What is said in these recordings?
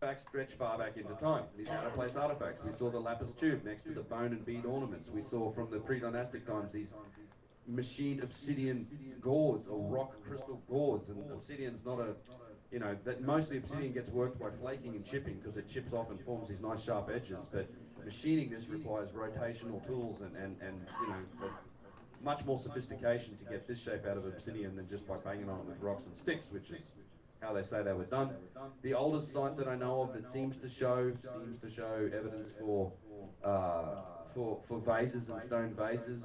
artifacts stretch far back into time. These out-of-place artifacts. We saw the lapis tube next to the bone and bead ornaments. We saw from the pre-dynastic times these machined obsidian gourds or rock crystal gourds. And obsidian's not a, you know, that mostly obsidian gets worked by flaking and chipping because it chips off and forms these nice sharp edges. But machining this requires rotational tools and you know, much more sophistication to get this shape out of obsidian than just by banging on it with rocks and sticks, which is how they say they were done. The oldest site that I know of that seems to show evidence for vases and stone vases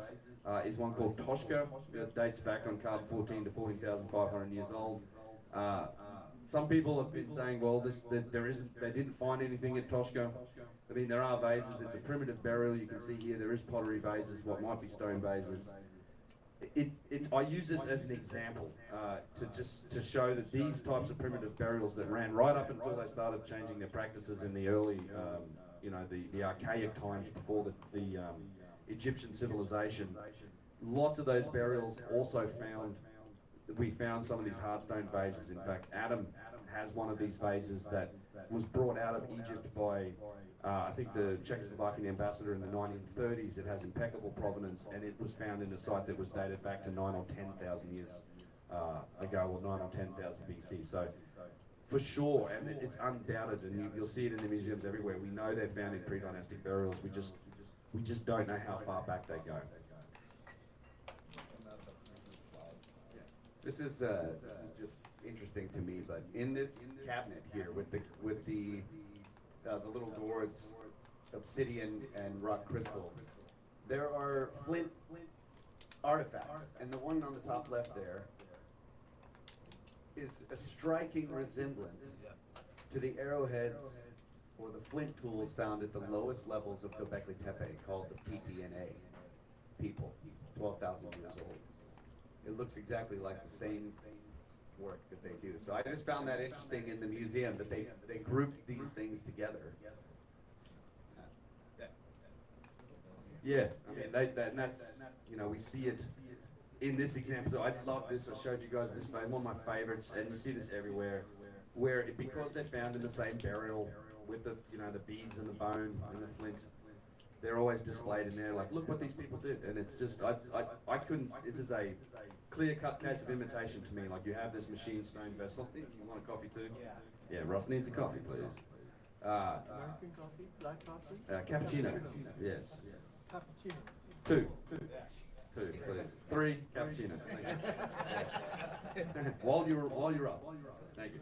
is one called Toshka. It dates back on card 14 to 14,500 years old. Some people have been saying, well, they didn't find anything at Toshka. I mean, there are vases. It's a primitive burial. You can see here there is pottery vases, what might be stone vases. I use this as an example to show that these types of primitive burials that ran right up until they started changing their practices in the early, you know, the archaic times before the Egyptian civilization. Lots of those burials also we found some of these hard stone vases. In fact, Adam has one of these vases that was brought out of Egypt by, I think, the Czechoslovakian ambassador in the 1930s. It has impeccable provenance, and it was found in a site that was dated back to 9 or 10,000 years ago, or 9 or 10,000 BC. So, for sure, and it's undoubted, and you'll see it in the museums everywhere. We know they're found in pre-dynastic burials. We just don't know how far back they go. This is just interesting to me, but in this cabinet here with the little gourds, obsidian and rock crystal, there are flint artifacts, and the one on the top left there is a striking resemblance to the arrowheads or the flint tools found at the lowest levels of Göbekli Tepe, called the PPNA people, 12,000 years old. It looks exactly like the same work that they do. So I just found that interesting in the museum that they grouped these things together. Yeah, I mean, and that's, you know, we see it in this example. I love this. I showed you guys this, one of my favorites, and you see this everywhere, where because they're found in the same burial with the, you know, the beads and the bone and the flint, they're always displayed in there. Like, look what these people did, and it's just, I couldn't. This is a clear-cut case of imitation to me. Like, you have this machine stone vessel. You want a coffee too? Yeah, Ross needs a coffee, please. American coffee, black coffee? Cappuccino. Yes. Cappuccino. Two, please. 3 cappuccinos. Thank you. While you're up. Thank you.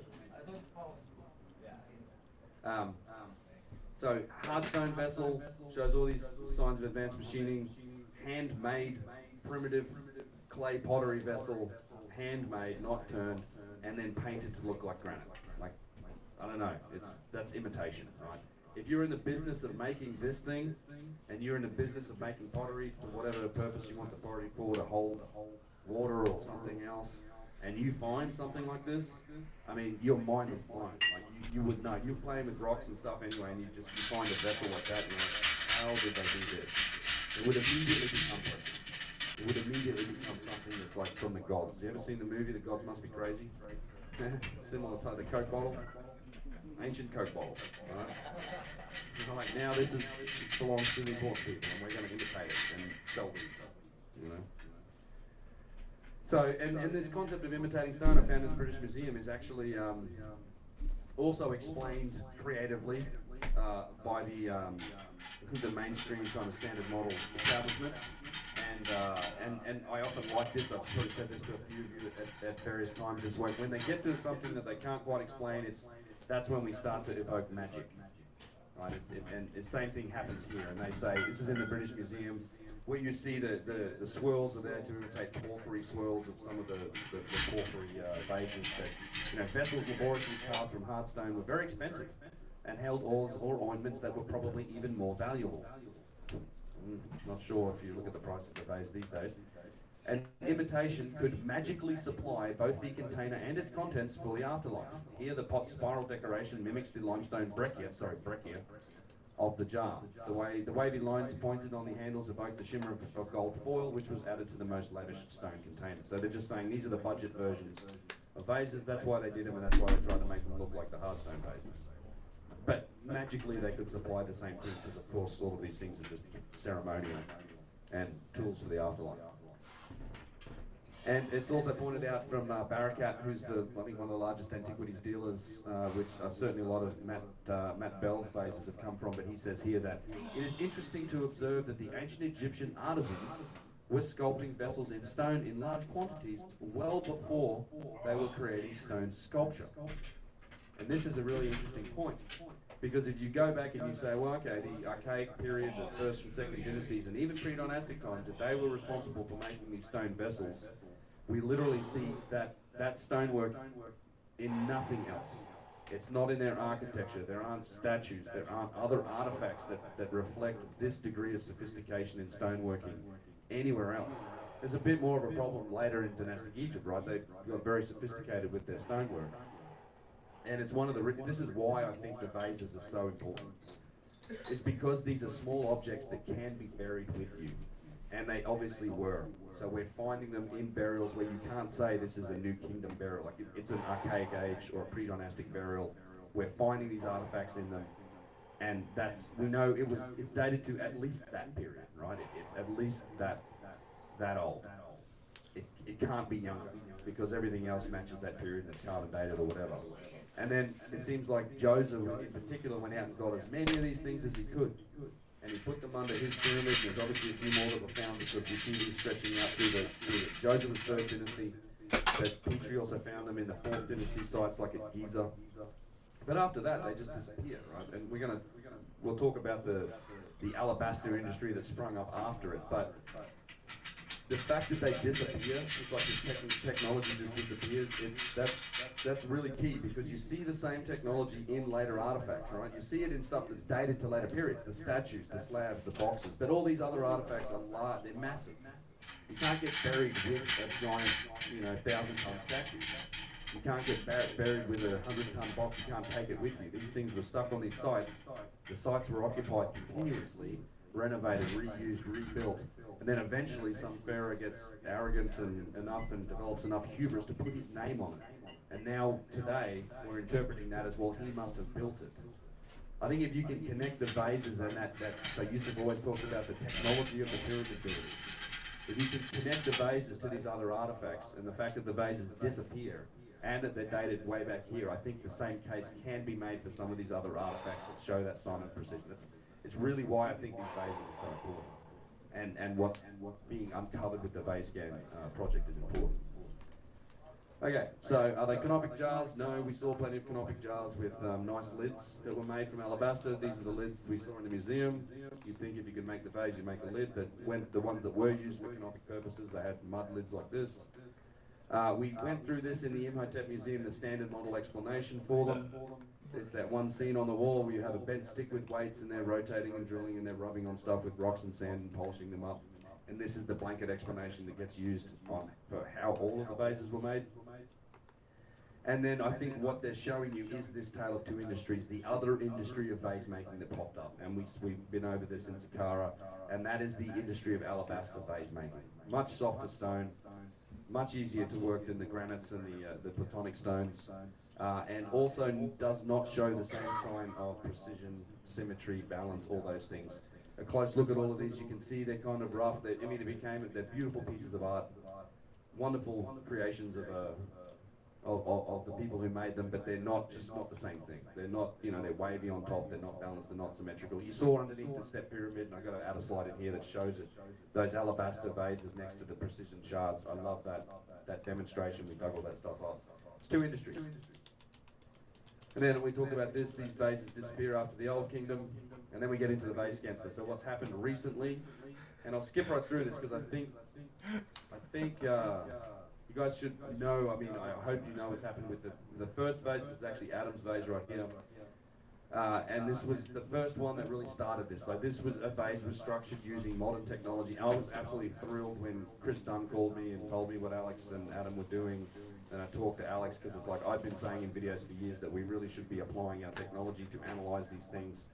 So hard stone vessel shows all these signs of advanced machining. Handmade, primitive clay pottery vessel, handmade, not turned, and then painted to look like granite. Like, I don't know. That's imitation, right? If you're in the business of making this thing, and you're in the business of making pottery for whatever purpose you want the pottery for, to hold water or something else, and you find something like this, I mean, your mind is blown. Like, you would know. You're playing with rocks and stuff anyway, and you find a vessel like that, and you're like, how did they do this? It would immediately become perfect. It would immediately become something that's like from the gods. You ever seen the movie The Gods Must Be Crazy? Similar to the Coke bottle. Ancient Coke bottle, right? You know, like, now this belongs to the important people, and we're going to imitate it and sell these, you know? So, and this concept of imitating stone I found in the British Museum is actually also explained creatively by the mainstream kind of standard model establishment. And I often like this. I've sort of said this to a few of you at various times. Is when they get to something that they can't quite explain, that's when we start to evoke magic, right? And the same thing happens here. And they say, this is in the British Museum, where you see the swirls are there to imitate porphyry swirls of some of the porphyry vases. That, you know, vessels laboriously carved from hard stone were very expensive and held oils or ornaments that were probably even more valuable. Not sure if you look at the price of the vase these days. And imitation could magically supply both the container and its contents for the afterlife. Here, the pot's spiral decoration mimics the limestone breccia of the jar. The wavy lines pointed on the handles evoke the shimmer of gold foil, which was added to the most lavish stone container. So they're just saying these are the budget versions of vases. That's why they did them, and that's why they tried to make them look like the hard stone vases. but magically they could supply the same thing because, of course, all of these things are just ceremonial and tools for the afterlife. And it's also pointed out from Barakat, who's I think one of the largest antiquities dealers, which certainly a lot of Matt Bell's vases have come from, but he says here that it is interesting to observe that the ancient Egyptian artisans were sculpting vessels in stone in large quantities well before they were creating stone sculpture. And this is a really interesting point, because if you go back and you say, well, okay, the archaic period, the first and second dynasties, and even pre-dynastic times, that they were responsible for making these stone vessels, we literally see that stonework in nothing else. It's not in their architecture. There aren't statues. There aren't other artifacts that reflect this degree of sophistication in stoneworking anywhere else. There's a bit more of a problem later in dynastic Egypt, right? They got very sophisticated with their stonework. And it's one of this is why I think the vases are so important. It's because these are small objects that can be buried with you. And they obviously were. So we're finding them in burials where you can't say this is a New Kingdom burial, like it's an archaic age or a pre-dynastic burial. We're finding these artifacts in them, and we know it's dated to at least that period, right? It's at least that old. It can't be younger because everything else matches that period and it's carbon dated or whatever. And then it seems like Joseph in particular went out and got as many of these things as he could. And he put them under his pyramid, and there's obviously a few more that were found because you see these stretching out through the Joseph's third dynasty, but Petrie also found them in the fourth dynasty sites like at Giza. But after that, they just disappear, right? And we'll talk about the alabaster industry that sprung up after it, but the fact that they disappear, it's like this technology just disappears, that's really key, because you see the same technology in later artifacts, right? You see it in stuff that's dated to later periods, the statues, the slabs, the boxes, but all these other artifacts are large, they're massive. You can't get buried with a giant, 1,000-ton statue. You can't get buried with a 100-ton box, you can't take it with you. These things were stuck on these sites. The sites were occupied continuously, renovated, reused, rebuilt, and then eventually some pharaoh gets arrogant and develops enough hubris to put his name on it. And now today we're interpreting that as, well, he must have built it. I think if you can connect the vases and so Yusuf always talks about the technology of the pyramid builders. If you can connect the vases to these other artifacts and the fact that the vases disappear and that they're dated way back here, I think the same case can be made for some of these other artifacts that show that sign of precision. It's really why I think these vases are so important. And what's being uncovered with the vase scan project is important. Okay, so are they canopic jars? No, we saw plenty of canopic jars with nice lids that were made from alabaster. These are the lids we saw in the museum. You'd think if you could make the vase, you'd make a lid, but when the ones that were used for canopic purposes, they had mud lids like this. We went through this in the Imhotep Museum, the standard model explanation for them. There's that one scene on the wall where you have a bent stick with weights and they're rotating and drilling and they're rubbing on stuff with rocks and sand and polishing them up. And this is the blanket explanation that gets used for how all of the vases were made. And then I think what they're showing you is this tale of two industries, the other industry of vase making that popped up. And we've been over this in Saqqara, and that is the industry of alabaster vase making. Much softer stone, much easier to work than the granites and the platonic stones. And also does not show the same sign of precision, symmetry, balance, all those things. A close look at all of these, you can see they're kind of rough. They're beautiful pieces of art, wonderful creations of the people who made them, but they're not the same thing. They're not, they're wavy on top, they're not balanced, they're not symmetrical. You saw underneath the step pyramid, and I've got to add a slide in here that shows it, those alabaster vases next to the precision shards. I love that demonstration. We dug all that stuff up. It's two industries. And then we talk about these vases disappear after the Old Kingdom, and then we get into the vase cancer. So what's happened recently, and I'll skip right through this because I think you guys should know, I hope you know what's happened with the first vase. This is actually Adam's vase right here. And this was the first one that really started this. So this was a vase was structured using modern technology. I was absolutely thrilled when Chris Dunn called me and told me what Alex and Adam were doing. And I talked to Alex because it's like I've been saying in videos for years that we really should be applying our technology to analyze these things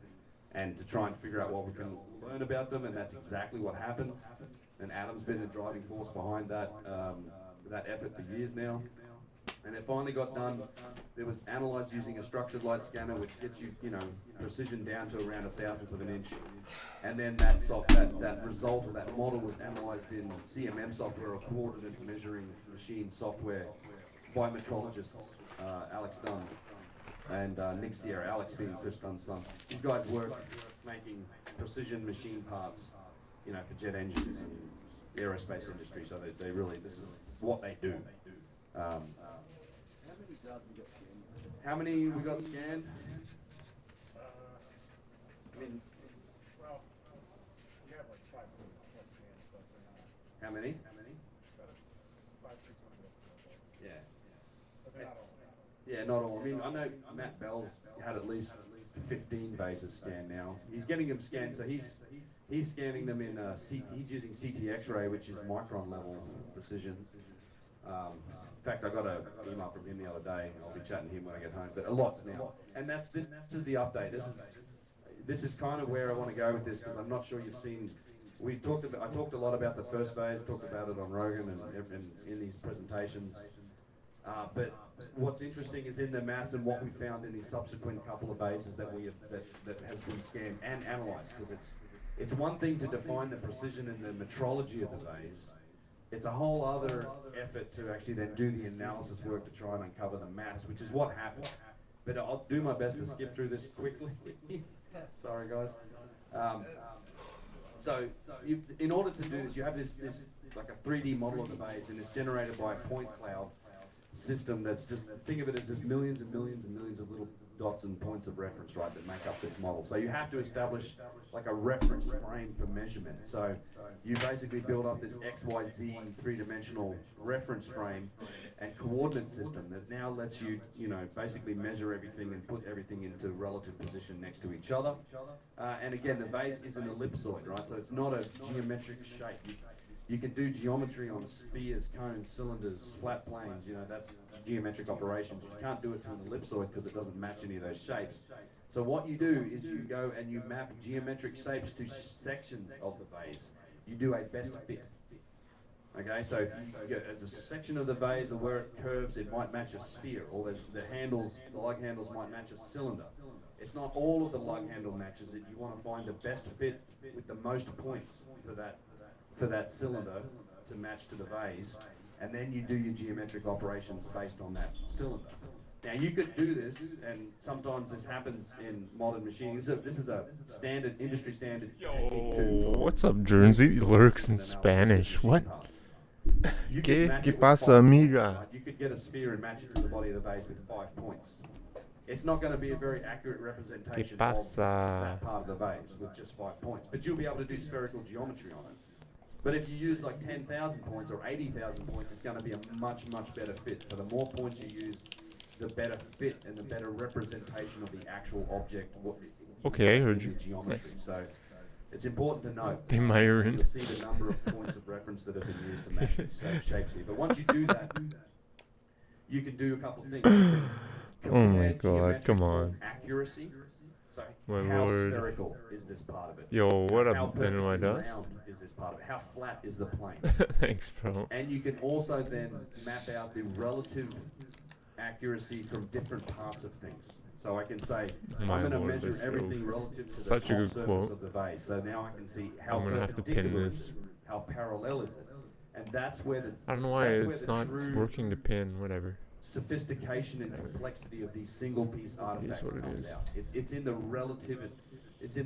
and to try and figure out what we can learn about them. And that's exactly what happened. And Adam's been the driving force behind that effort for years now. And it finally got done. It was analysed using a structured light scanner, which gets you, precision down to around 1,000th of an inch. And then that result or that model was analysed in CMM software, or coordinate measuring machine software, by metrologists, Alex Dunn and Nick Sierra. Alex being Chris Dunn's son. These guys work making precision machine parts, for jet engines and aerospace industry. So they really, this is what they do. How many we got scanned? Well, you have like 5 plus scans, but they're not. How many? 5, 600. Yeah. But they're not all. Yeah, not all. I mean, I know Matt Bell's had at least 15 bases scanned now. He's getting them scanned, so he's scanning them in he's using CT X-ray, which is micron level precision. In fact, I got an email from him the other day. I'll be chatting to him when I get home. But a lot's now, and this is the update. This is kind of where I want to go with this, because I'm not sure you've seen. I talked a lot about the first phase, talked about it on Rogan and in these presentations. But what's interesting is in the mass and what we found in the subsequent couple of bases that has been scanned and analysed, because it's one thing to define the precision and the metrology of the base. It's a whole other effort to actually then do the analysis work to try and uncover the mass, which is what happened. But I'll do my best to skip through this quickly. Sorry, guys. So in order to do this, you have this like a 3D model of the base, and it's generated by a point cloud system that's just, think of it as just millions and millions and millions of little dots and points of reference, right, that make up this model. So you have to establish like a reference frame for measurement. So you basically build up this XYZ three-dimensional reference frame and coordinate system that now lets you, basically measure everything and put everything into relative position next to each other. And again, the vase is an ellipsoid, right? So it's not a geometric shape. You can do geometry on spheres, cones, cylinders, flat planes, that's geometric operations. You can't do it to an ellipsoid because it doesn't match any of those shapes. So what you do is you go and you map geometric shapes to sections of the vase. You do a best fit. Okay, so if you get as a section of the vase, or where it curves, it might match a sphere, or the lug handles might match a cylinder. It's not all of the lug handle matches it. You want to find the best fit with the most points for that cylinder to match to the vase, and then you do your geometric operations based on that cylinder. Now you could do this, and sometimes this happens in modern machining. This is a standard, industry standard technique too. What's up, Jersey? Lurks in Spanish. What? ¿Qué pasa, amiga? You could get a sphere and match it to the body of the vase with 5 points. It's not going to be a very accurate representation of that part of the vase with just 5 points, but you'll be able to do spherical geometry on it. But if you use like 10,000 points or 80,000 points, it's going to be a much, much better fit. So the more points you use, the better fit and the better representation of the actual object. Okay, I heard you. Geometry. Nice. So it's important to note. They Myron. You'll see the number of points of reference that have been used to match these shapes here. But once you do that, you can do a couple of things. Oh my god, come on. Accuracy. So My how lord. spherical is this part of it? Yo, what How up, Ben? Why perfectly does? round is this part of it? How flat is the plane? Thanks, bro. And you can also then map out the relative accuracy from different parts of things. So I can say, My I'm going to lord, measure this everything is relative to such the a top good surface quote. of the vase. So now I can see how I'm gonna have to pin perpendicular this. is it, how parallel is it, and that's where the I don't know why that's where it's the not true working to pin, whatever. sophistication and complexity of these single piece artifacts what it comes is. out. It's in the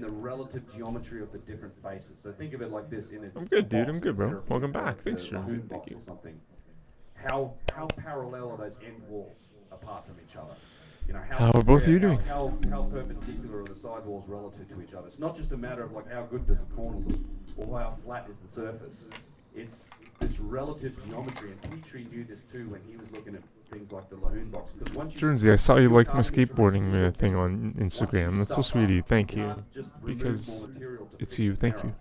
relative geometry of the different faces. So think of it like this. I'm good, dude. I'm box good, bro. instead of Welcome the- back. the Thanks, Jonesy. lagoon Thank box you. or something. How parallel are those end walls apart from each other? How are both of you doing? How perpendicular are the side walls relative to each other? It's not just a matter of like how good does the corner look or how flat is the surface. It's this relative geometry, and Petrie knew this too when he was looking at things like the lagoon box. Because once you Jonesy, I saw you liked my target from a skateboarding single thing piece, on once you Instagram. That's so stuff sweet of you. up, Thank you. can't just remove Because more material to it's fix you. an Thank error. you.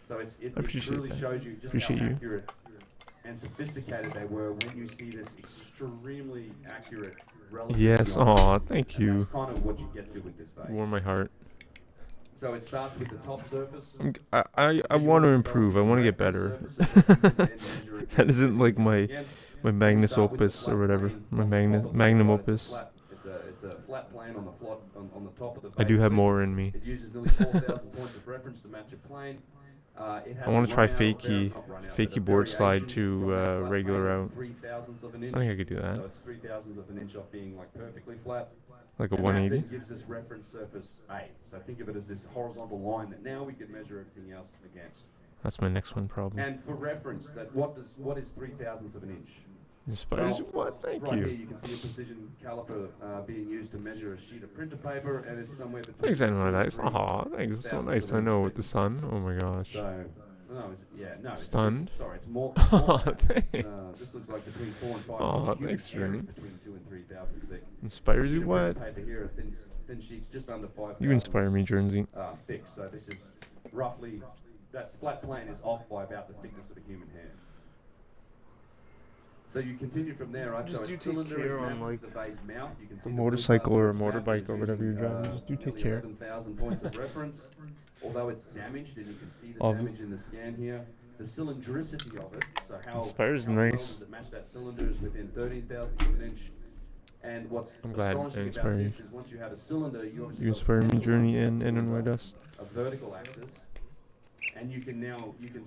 So it appreciate really that. shows you just Appreciate how you. accurate and sophisticated they were when you see this extremely accurate relative Yes. geometry. Aw, thank And you. that's kind of what you get to with this vase. Warm my heart. So it starts with the top surface. I want to improve. I want to get better. That isn't like my My We magnus start with the opus or flat whatever. plane My on the top of the magnum right, it's a opus. flat- It's a flat plane on the on the top of the I do base have lip. more in me. It uses nearly 4,000 points of reference to match a plane. It has I want a to try run out, fakie, not run out, but a fakie board slide variation to from that flat regular plane out. of 3,000ths of an inch. I think I could do that. So it's 3,000ths of an inch off being like perfectly flat. Like a And that 180. then gives us reference surface A. So think of it as this horizontal line that now we can measure everything else against. That's my next one probably. And for reference, that what is 3,000ths of an inch? Inspires you? Well, What? Thank right you. here you can see a precision caliper being used to measure a sheet of printer paper, and it's somewhere between. Thanks, I know 2 and nice. 3 Aw, thanks. It's so thousandths nice. of I an know inch with the thick. sun. Oh my gosh. So, no, it's Stunned? sorry, it's more. Aw, more than that. thanks. This looks like between 4 and 5. Aw, cubic thanks, area Jeremy. between 2 and 3 thousandths thick. Inspires Sheet you? of What? printer paper here, thin sheets just under 5. You inspire me, Jersey. Thick. So this is roughly, that flat plane is off by about the thickness of a human hair. So you continue from there, right? Just So do a take cylinder care is on, mapped like, to the base mouth. You can see the the motorcycle blue or a bar on the motorbike map or is whatever you're using, driving. Just do take nearly care. 11,000 points of reference. Although it's damaged, and you can see the Obvi- damage in the scan here. The cylindricity of it, so how Inspires how well nice. does it match that cylinder is within 13,000ths of an inch. And what's I'm glad I astonishing about inspire you. this is once you have a cylinder, you obviously You got a inspire me, center Journey, line and to that NY cylinder, Dust. a vertical axis, and you can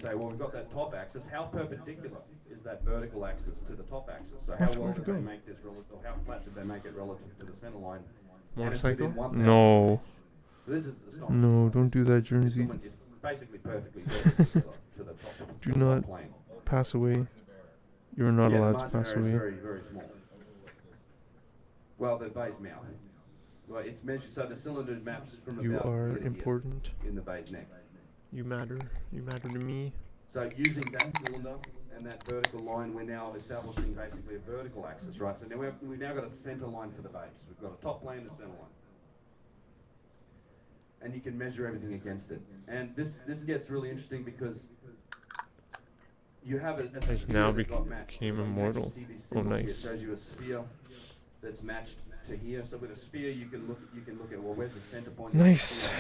say, well, we've got that top axis. How perpendicular is that vertical axis to the top axis? So how Where'd well it did go? they make this relative, or how flat did they make it relative to the center line? And it's Motorcycle? within 1,000 No. inch. So this is astonishing. No, right? don't do that, This Jersey. one is basically perfectly perpendicular to the top, Do to the not top plane. pass away. You are not Yeah, allowed the to margin pass area is away. very, very small. Well, the base mouth. Well, it's measured, so the cylinder maps from You about are here to here important. in the base neck. You matter. You matter to me. So using that cylinder and that vertical line, we're now establishing basically a vertical axis, right? So now we've now got a center line for the base. We've got a top plane and a center line. And you can measure everything against it. And this gets really interesting because you have a Has sphere now that got matched. became So you immortal. actually see these Oh, symbols here. nice. It shows you a sphere that's matched to here. So with a sphere, you can look at, well, where's the center point? of the Nice. sphere?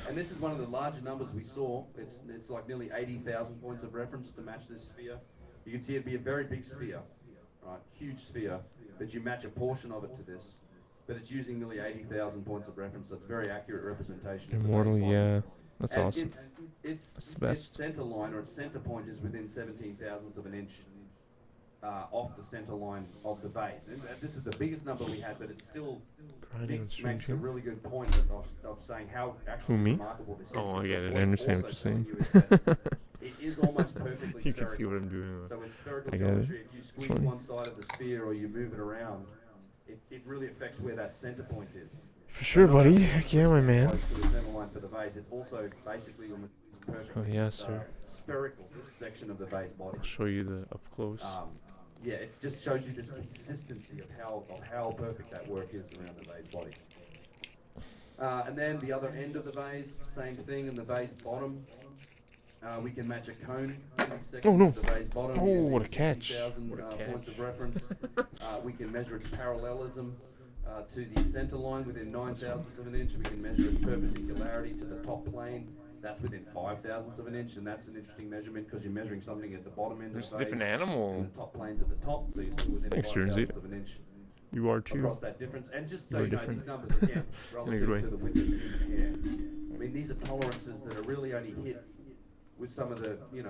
And this is one of the larger numbers we saw. It's like nearly 80,000 points of reference to match this sphere. You can see it'd be a very big sphere, right? Huge sphere, but you match a portion of it to this. But it's using nearly 80,000 points of reference, so it's a very accurate representation of the Immortal, base body. yeah. That's And awesome. It's That's the its best. center line or its center point is within 17 thousandths of an inch off the center line of the base. And this is the biggest number we had, but it's still Grinding on Nick stream makes a too. really good point of saying how actually Who, me? remarkable this is. Oh, I because get it. I what's understand what also you're showing saying. you is that it is almost perfectly You can see spherical. what I'm doing. So with spherical I get it. geometry, if you squeeze funny. one side of the sphere or you move it around, it really affects where that center point is. For sure, So not buddy. only Heck is yeah, it my close man. to the center line for the base, it's also basically almost perfectly Oh, yeah, sir. spherical, this section of the base body. I'll show you the up close. Yeah, it just shows you this consistency of how perfect that work is around the base body. And then the other end of the vase, same thing in the vase bottom. We can match a cone to these sections Oh, no. of the vase bottom. Oh, using what a catch. 60,000, What a points of catch. reference. We can measure its parallelism to the center line within 9 thousandths of an inch. We can measure its perpendicularity to the top plane. That's within 5 thousandths of an inch, and that's an interesting measurement because you're measuring something at the bottom end There's of a the different vase, animal. and the top plane's at the top, so you're still within Thanks, 5 Jersey. thousandths of an inch You are too. across that difference. And just so You're you know, different. these numbers again, In a good way. relative to the width of the human hair. I mean, these are tolerances that are really only hit with some of the, you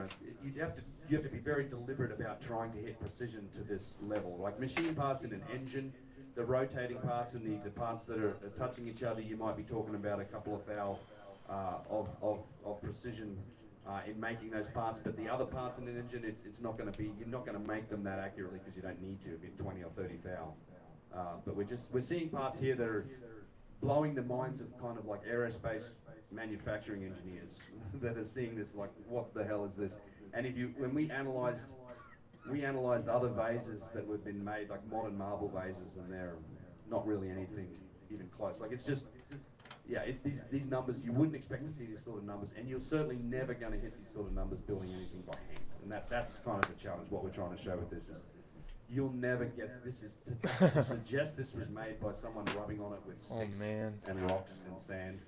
have to be very deliberate about trying to hit precision to this level. Like machine parts in an engine, the rotating parts and the parts that are touching each other, you might be talking about a couple of thou of precision in making those parts. But the other parts in an engine, it's not going to be, you're not going to make them that accurately because you don't need to in 20 or 30 thou. But we're seeing parts here that are blowing the minds of kind of like aerospace manufacturing engineers that are seeing this like, what the hell is this? And when we analyzed other vases that have been made, like modern marble vases, and they're not really anything even close. Like it's just, yeah, these numbers, you wouldn't expect to see these sort of numbers, and you're certainly never going to hit these sort of numbers building anything by hand. And that's kind of the challenge. What we're trying to show with this is, you'll never get, this is, to suggest this was made by someone rubbing on it with sticks man. and rocks and sand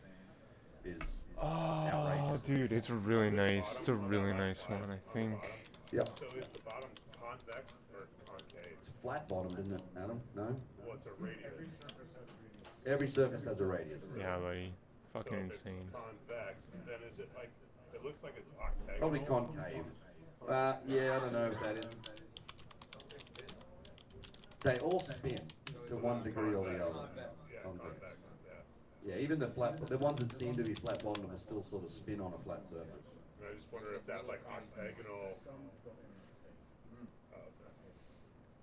is Oh, outrageous. dude, it's really nice. It's a really nice one, I think. Yep. So is the bottom convex or concave? flat bottomed, isn't it, Adam? No? What's a radius? Every surface has a radius. Yeah, buddy. So Fucking if it's insane. convex, then is it like, it looks like it's octagonal? Probably concave. Yeah, I don't know if that is. They all spin to one degree or the other. Yeah, On the- convex, yeah. Yeah, even the ones that seem to be flat bottomed will still sort of spin on a flat surface. And I just wonder if that like octagonal.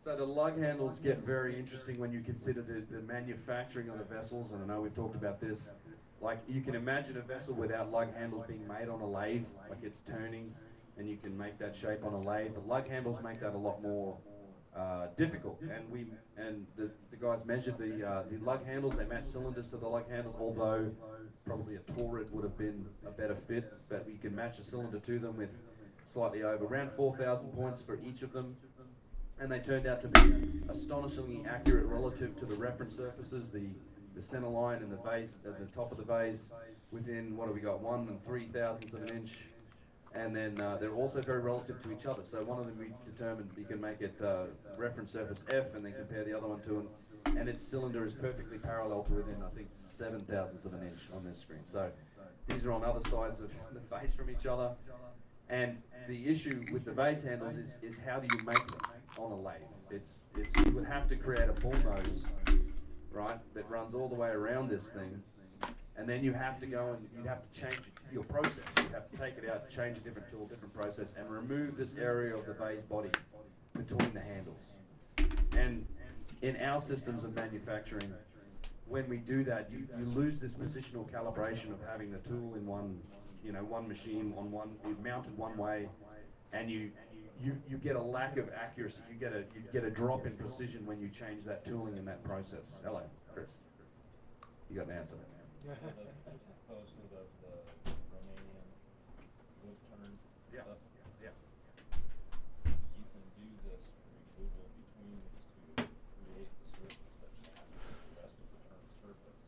So the lug handles get very interesting when you consider the manufacturing of the vessels, and I know we've talked about this. Like, you can imagine a vessel without lug handles being made on a lathe, like it's turning, and you can make that shape on a lathe. The lug handles make that a lot more difficult, and the guys measured the lug handles. They matched cylinders to the lug handles, although probably a Torrid would have been a better fit, but you can match a cylinder to them with slightly over around 4,000 points for each of them. And they turned out to be astonishingly accurate relative to the reference surfaces, the center line and the base, at the top of the base, within, what have we got, 1 3,000ths of an inch. And then they're also very relative to each other. So one of them we determined you can make it reference surface F and then compare the other one to it. And its cylinder is perfectly parallel to within, I think, 7,000ths of an inch on this screen. So these are on other sides of the face from each other. And the issue with the vase handles is how do you make them on a lathe? It's you would have to create a bull nose, right, that runs all the way around this thing, and then you have to go and you'd have to change your process. You have to take it out, change a different tool, different process, and remove this area of the vase body between the handles. And in our systems of manufacturing, when we do that, you lose this positional calibration of having the tool in one machine on one, mounted one way, and you get a lack of accuracy. You get a drop in precision when you change that tooling in that process. Hello, Chris. You got an answer? As opposed to the Romanian wood turn Yeah. stuff. Yeah. You can do this removal between these two to create the surface that passes the rest of the turn surface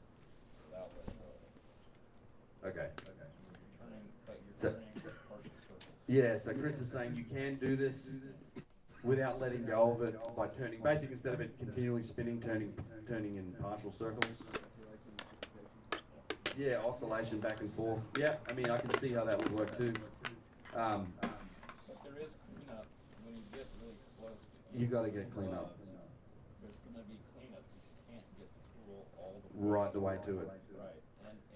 without letting go of it. Okay. You're turning, but you're So- turning the partial surface. Yeah, so Chris is saying you can do this without letting go of it by turning, basically instead of it continually spinning, turning in partial circles. Yeah, oscillation back and forth. Yeah, I mean, I can see how that would work too. But there is cleanup when you get really close to You each gotta get cleanup. There's gonna be cleanup. You can't get the tool all the way. Right the way to it. Right,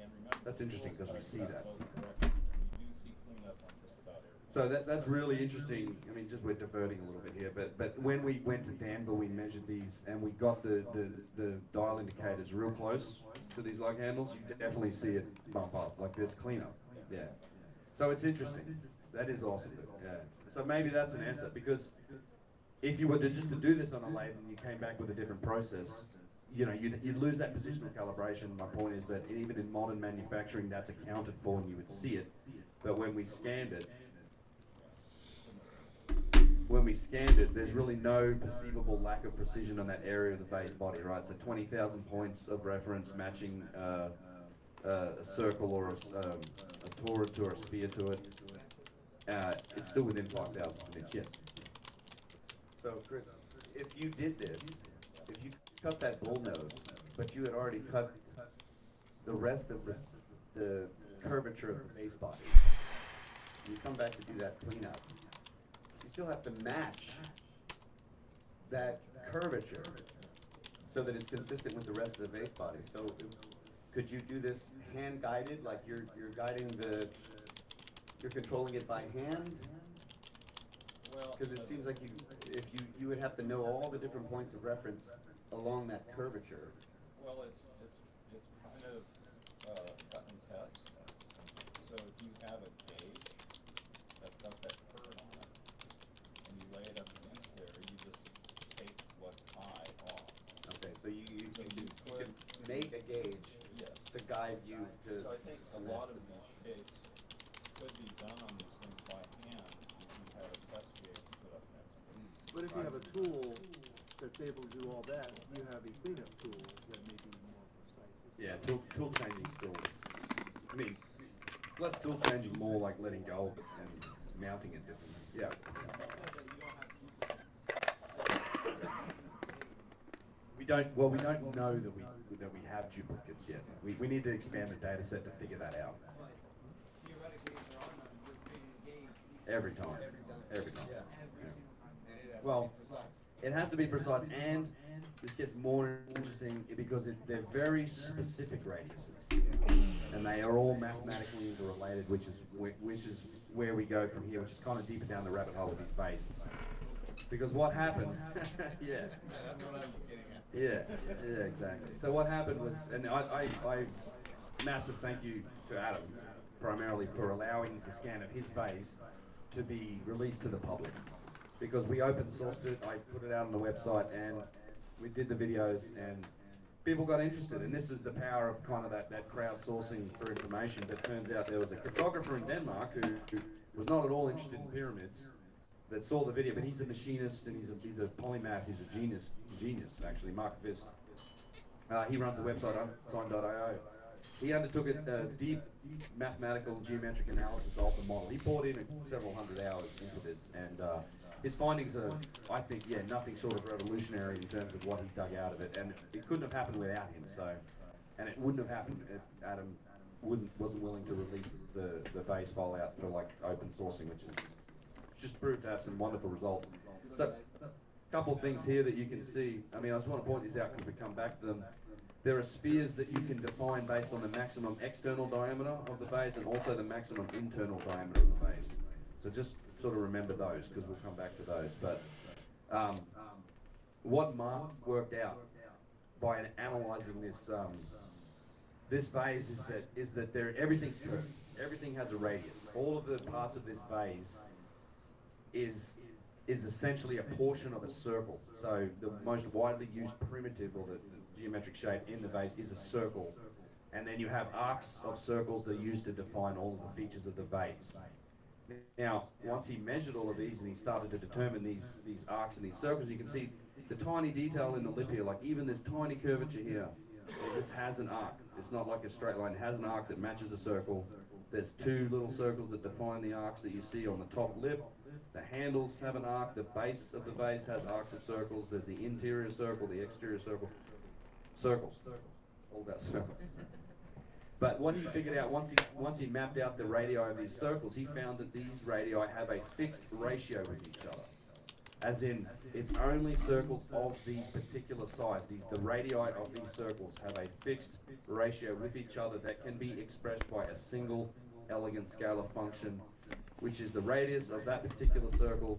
and remember. That's the interesting tools 'cause we are see cut that. both directions, and you do see cleanup on just about everything. So that's really interesting. I mean, just we're diverting a little bit here, but when we went to Danville, we measured these and we got the dial indicators real close to these lug handles. You definitely see it bump up, like there's cleanup. Yeah. So it's interesting. That is awesome. Yeah. So maybe that's an answer, because if you were to just to do this on a lathe and you came back with a different process, you'd lose that positional calibration. My point is that even in modern manufacturing, that's accounted for and you would see it. But when we scanned it, there's really no perceivable lack of precision on that area of the base body, right? So 20,000 points of reference matching a circle or a torrid to or a sphere to it. It's still within 5,000 inches, yes. So Chris, if you did this, if you cut that bull nose, but you had already cut the rest of the curvature of the base body, you come back to do that cleanup, you still have to match that curvature so that it's consistent with the rest of the base body. So could you do this hand guided, like you're guiding you're controlling it by hand? Well, Because it seems like you would have to know all the different points of reference along that curvature. well, it's kind of cut and test. So if you have a gauge that's got that curve on it, and you lay it up against there, you just take what's high off. Okay, so you So can you could make a gauge Yes. to guide you to. So I think a lot of these shapes could be done on these things by hand if you had a test gauge put up next to it. But if you have a tool that's able to do all that, you have a cleanup tool that may be more precise. as Yeah, well. tool changing still. I mean, less tool changing, more like letting go of it and mounting it differently. Yeah. You don't have to We don't know that we have duplicates yet. We need to expand the data set to figure that out. Theoretically, if there are none, you're creating a gauge. Every time. Every time. Yeah. Yeah. And it has Well, to be precise. it has to be precise, and this gets more interesting because they're very specific radiuses, and they are all mathematically interrelated, which is where we go from here, which is kind of deeper down the rabbit hole with these bases. Because what happened, yeah, That's what I was getting at. yeah, exactly. So what happened was, and I massive thank you to Adam, primarily for allowing the scan of his base to be released to the public. Because we open sourced it, I put it out on the website, and we did the videos, and people got interested. And this is the power of kind of that crowdsourcing for information. But it turns out there was a photographer in Denmark who was not at all interested in pyramids, that saw the video, but he's a machinist and he's a polymath, he's a genius actually, Mark Vist. He runs a website, unsigned.io. He undertook a deep mathematical geometric analysis of the model. He poured in several hundred hours into this, and his findings are, I think, nothing short of revolutionary in terms of what he dug out of it, and it couldn't have happened without him. So, and it wouldn't have happened if Adam wasn't willing to release the base file out for like open sourcing, which is just proved to have some wonderful results. So, a couple of things here that you can see. I mean, I just want to point these out because we come back to them. There are spheres that you can define based on the maximum external diameter of the base and also the maximum internal diameter of the base. So just sort of remember those because we'll come back to those. But what Mark worked out by analysing this vase is that everything's curved. Everything has a radius. All of the parts of this vase is essentially a portion of a circle. So the most widely used primitive, or the geometric shape in the vase, is a circle. And then you have arcs of circles that are used to define all of the features of the vase. Now, once he measured all of these and he started to determine these arcs and these circles, you can see the tiny detail in the lip here, like even this tiny curvature here, this has an arc. It's not like a straight line, it has an arc that matches a circle. There's two little circles that define the arcs that you see on the top lip. The handles have an arc, the base of the vase has arcs of circles, there's the interior circle, the exterior circle. Circles. All about circles. But what he figured out, once he mapped out the radii of these circles, he found that these radii have a fixed ratio with each other. As in, it's only circles of these particular size. The radii of these circles have a fixed ratio with each other that can be expressed by a single elegant scalar function, which is the radius of that particular circle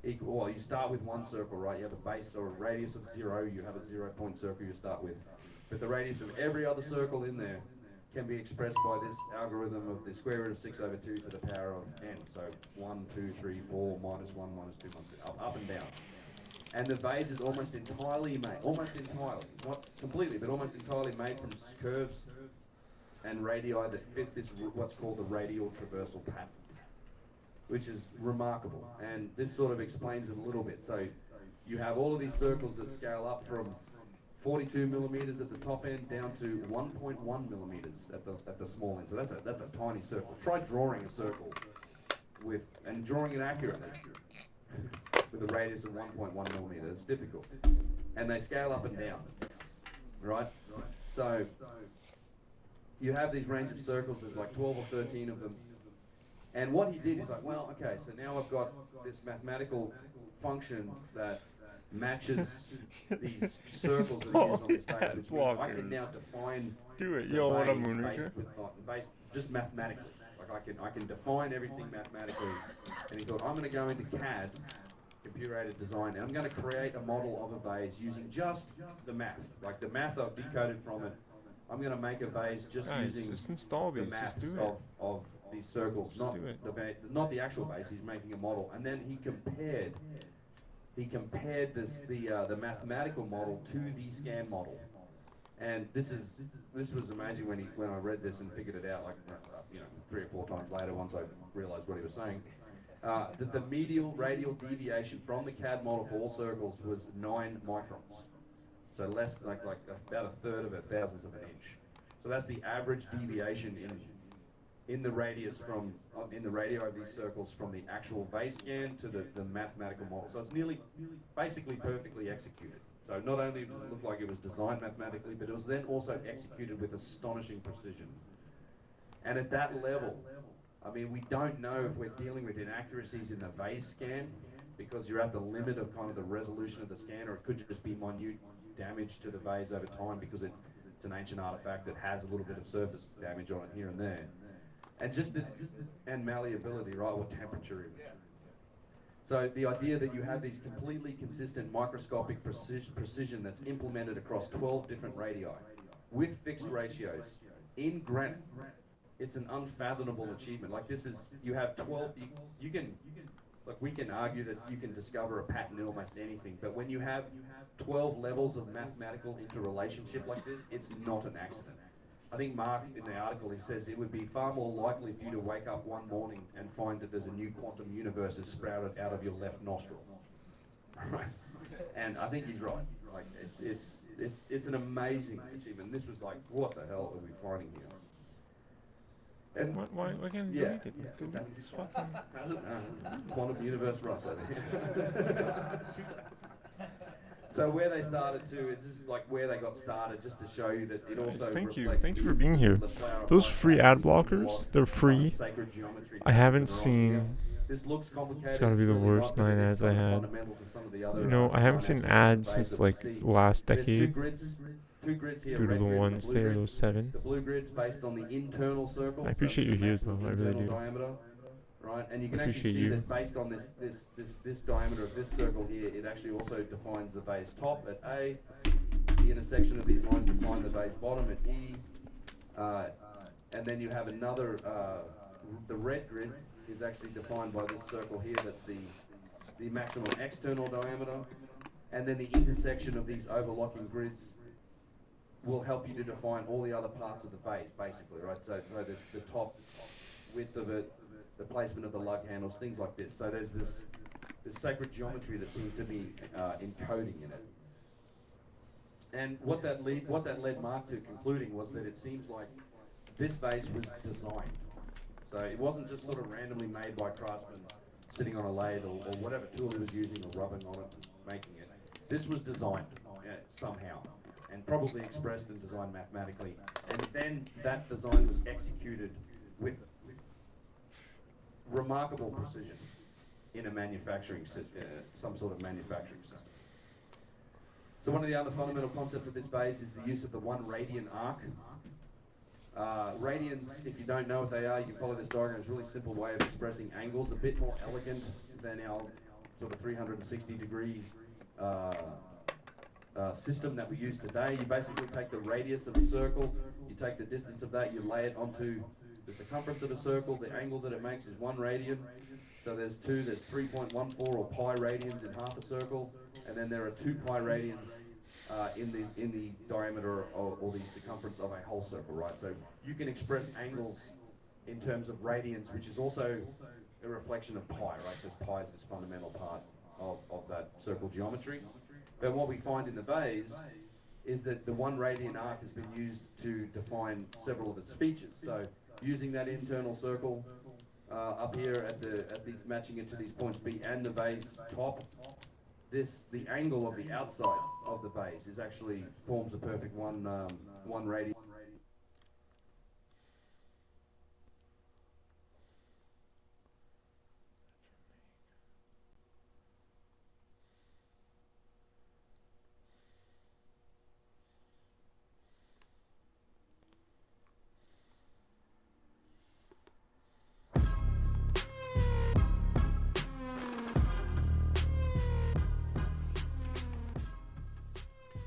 equal, well, you start with one circle, right? You have a base or a radius of 0, you have a 0-point circle you start with. But the radius of every other circle in there can be expressed by this algorithm of the square root of 6 over 2 to the power of n. So 1, 2, 3, 4, minus 1, minus 2, minus 2, up and down. And the vase is almost entirely made, not completely, but almost entirely made from curves and radii that fit this, what's called the radial traversal pattern, which is remarkable. And this sort of explains it a little bit. So you have all of these circles that scale up from 42 millimeters at the top end down to 1.1 millimeters at the small end. So that's a tiny circle. Try drawing a circle and drawing it accurately with a radius of 1.1 millimeters. It's difficult. And they scale up and down, right? So you have these range of circles. There's like 12 or 13 of them. And what he did is like, well, okay, so now I've got this mathematical function that matches these circles that are used on this page, which means I can now define Do it, the yo, what a base Monica. based just mathematically. Like I can define everything mathematically. And he thought, I'm going to go into CAD, computer-aided design, and I'm going to create a model of a vase using just the math. Like the math I've decoded from it, I'm going to make a vase just Guys, using just install the these, maths just do it. of these circles, Just not do it. not the actual base. He's making a model, and then he compared the mathematical model to the scan model, and this was amazing when I read this and figured it out, like 3 or 4 times later once I realized what he was saying. That the medial radial deviation from the CAD model for all circles was 9 microns, so less like about a third of a thousandth of an inch. So that's the average deviation in the radius in the radii of these circles from the actual base scan to the mathematical model. So it's basically perfectly executed. So not only does it look like it was designed mathematically, but it was then also executed with astonishing precision. And at that level, I mean, we don't know if we're dealing with inaccuracies in the vase scan, because you're at the limit of kind of the resolution of the scan, or it could just be minute damage to the vase over time because it's an ancient artifact that has a little bit of surface damage on it here and there. And and malleability, right, or temperature even. So the idea that you have these completely consistent microscopic precision that's implemented across 12 different radii with fixed ratios in granite, it's an unfathomable achievement. Like this is, you have 12, you can, like we can argue that you can discover a pattern in almost anything, but when you have 12 levels of mathematical interrelationship like this, it's not an accident. I think Mark, in the article, he says it would be far more likely for you to wake up one morning and find that there's a new quantum universe has sprouted out of your left nostril. Right? And I think he's right. Like it's an amazing achievement. This was like, what the hell are we finding here? And Why can't you delete it? Delete this fucking... Has it? Quantum universe Russ over here. So where they started to, it's just like where they got started, just to show you that it also Thank you reflects for these- being here. the flower of Those life free phase ad is blockers, they're free. sacred geometry I haven't that are on here. seen... This looks complicated. It's gotta be the really worst not, but 9 it's ads I kind of had. fundamental to some of the other, You know, I haven't seen financial ads phase since that we like see. last There's two decade. grids here, Due to red the grid and ones blue there, grid. those 7. The blue grid's based on the internal circle. I appreciate you here, though. I really internal do. diameter, right? And you can Appreciate actually see you. that based on this diameter of this circle here, it actually also defines the vase top at A. The intersection of these lines define the vase bottom at E. And then you have another, the red grid is actually defined by this circle here. That's the maximum external diameter. And then the intersection of these overlocking grids will help you to define all the other parts of the vase, basically, right? So the top width of it, the placement of the lug handles, things like this. So there's this sacred geometry that seems to be encoding in it. And what that led Mark to concluding was that it seems like this vase was designed. So it wasn't just sort of randomly made by craftsmen sitting on a lathe or whatever tool he was using or rubbing on it and making it. This was designed somehow, and probably expressed and designed mathematically. And then that design was executed with remarkable precision in a manufacturing some sort of manufacturing system. So one of the other fundamental concepts of this vase is the use of the 1 radian arc. Radians, if you don't know what they are, you can follow this diagram. It's a really simple way of expressing angles, a bit more elegant than our sort of 360 degree system that we use today. You basically take the radius of a circle, you take the distance of that, you lay it onto the circumference of a circle. The angle that it makes is 1 radian. So there's 3.14 or pi radians in half a circle, and then there are 2 pi radians in the diameter or the circumference of a whole circle, right? So you can express angles in terms of radians, which is also a reflection of pi, right? Because pi is this fundamental part of that circle geometry. But what we find in the vase is that the 1 radian arc has been used to define several of its features. So using that internal circle up here at these matching it to these points B and the vase top, the angle of the outside of the vase is actually forms a perfect 1 radian.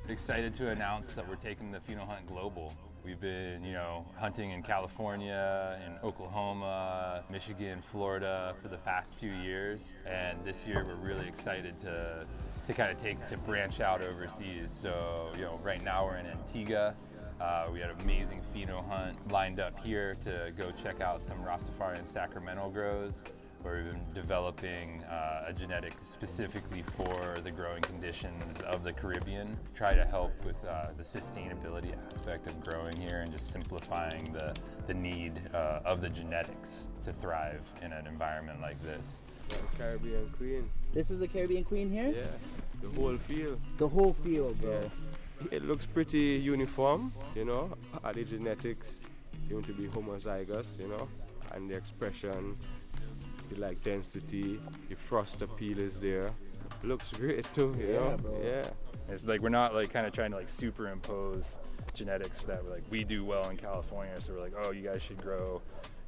Excited to announce that we're taking the Pheno Hunt global. We've been, hunting in California, in Oklahoma, Michigan, Florida for the past few years, and this year we're really excited to kind of branch out overseas. So, right now we're in Antigua. We had an amazing Pheno Hunt lined up here to go check out some Rastafarian Sacramento grows, where we've been developing a genetic specifically for the growing conditions of the Caribbean. Try to help with the sustainability aspect of growing here and just simplifying the need of the genetics to thrive in an environment like this. Caribbean Queen. This is the Caribbean Queen here? Yeah. The whole field. The whole field, bro. Yes. It looks pretty uniform, you know. The genetics seem to be homozygous, you know, and the expression, the like density, the frost appeal is there. Looks great too, you know. Bro. Yeah. It's like we're not like kind of trying to like superimpose genetics that we're like we do well in California, so we're like, oh, you guys should grow,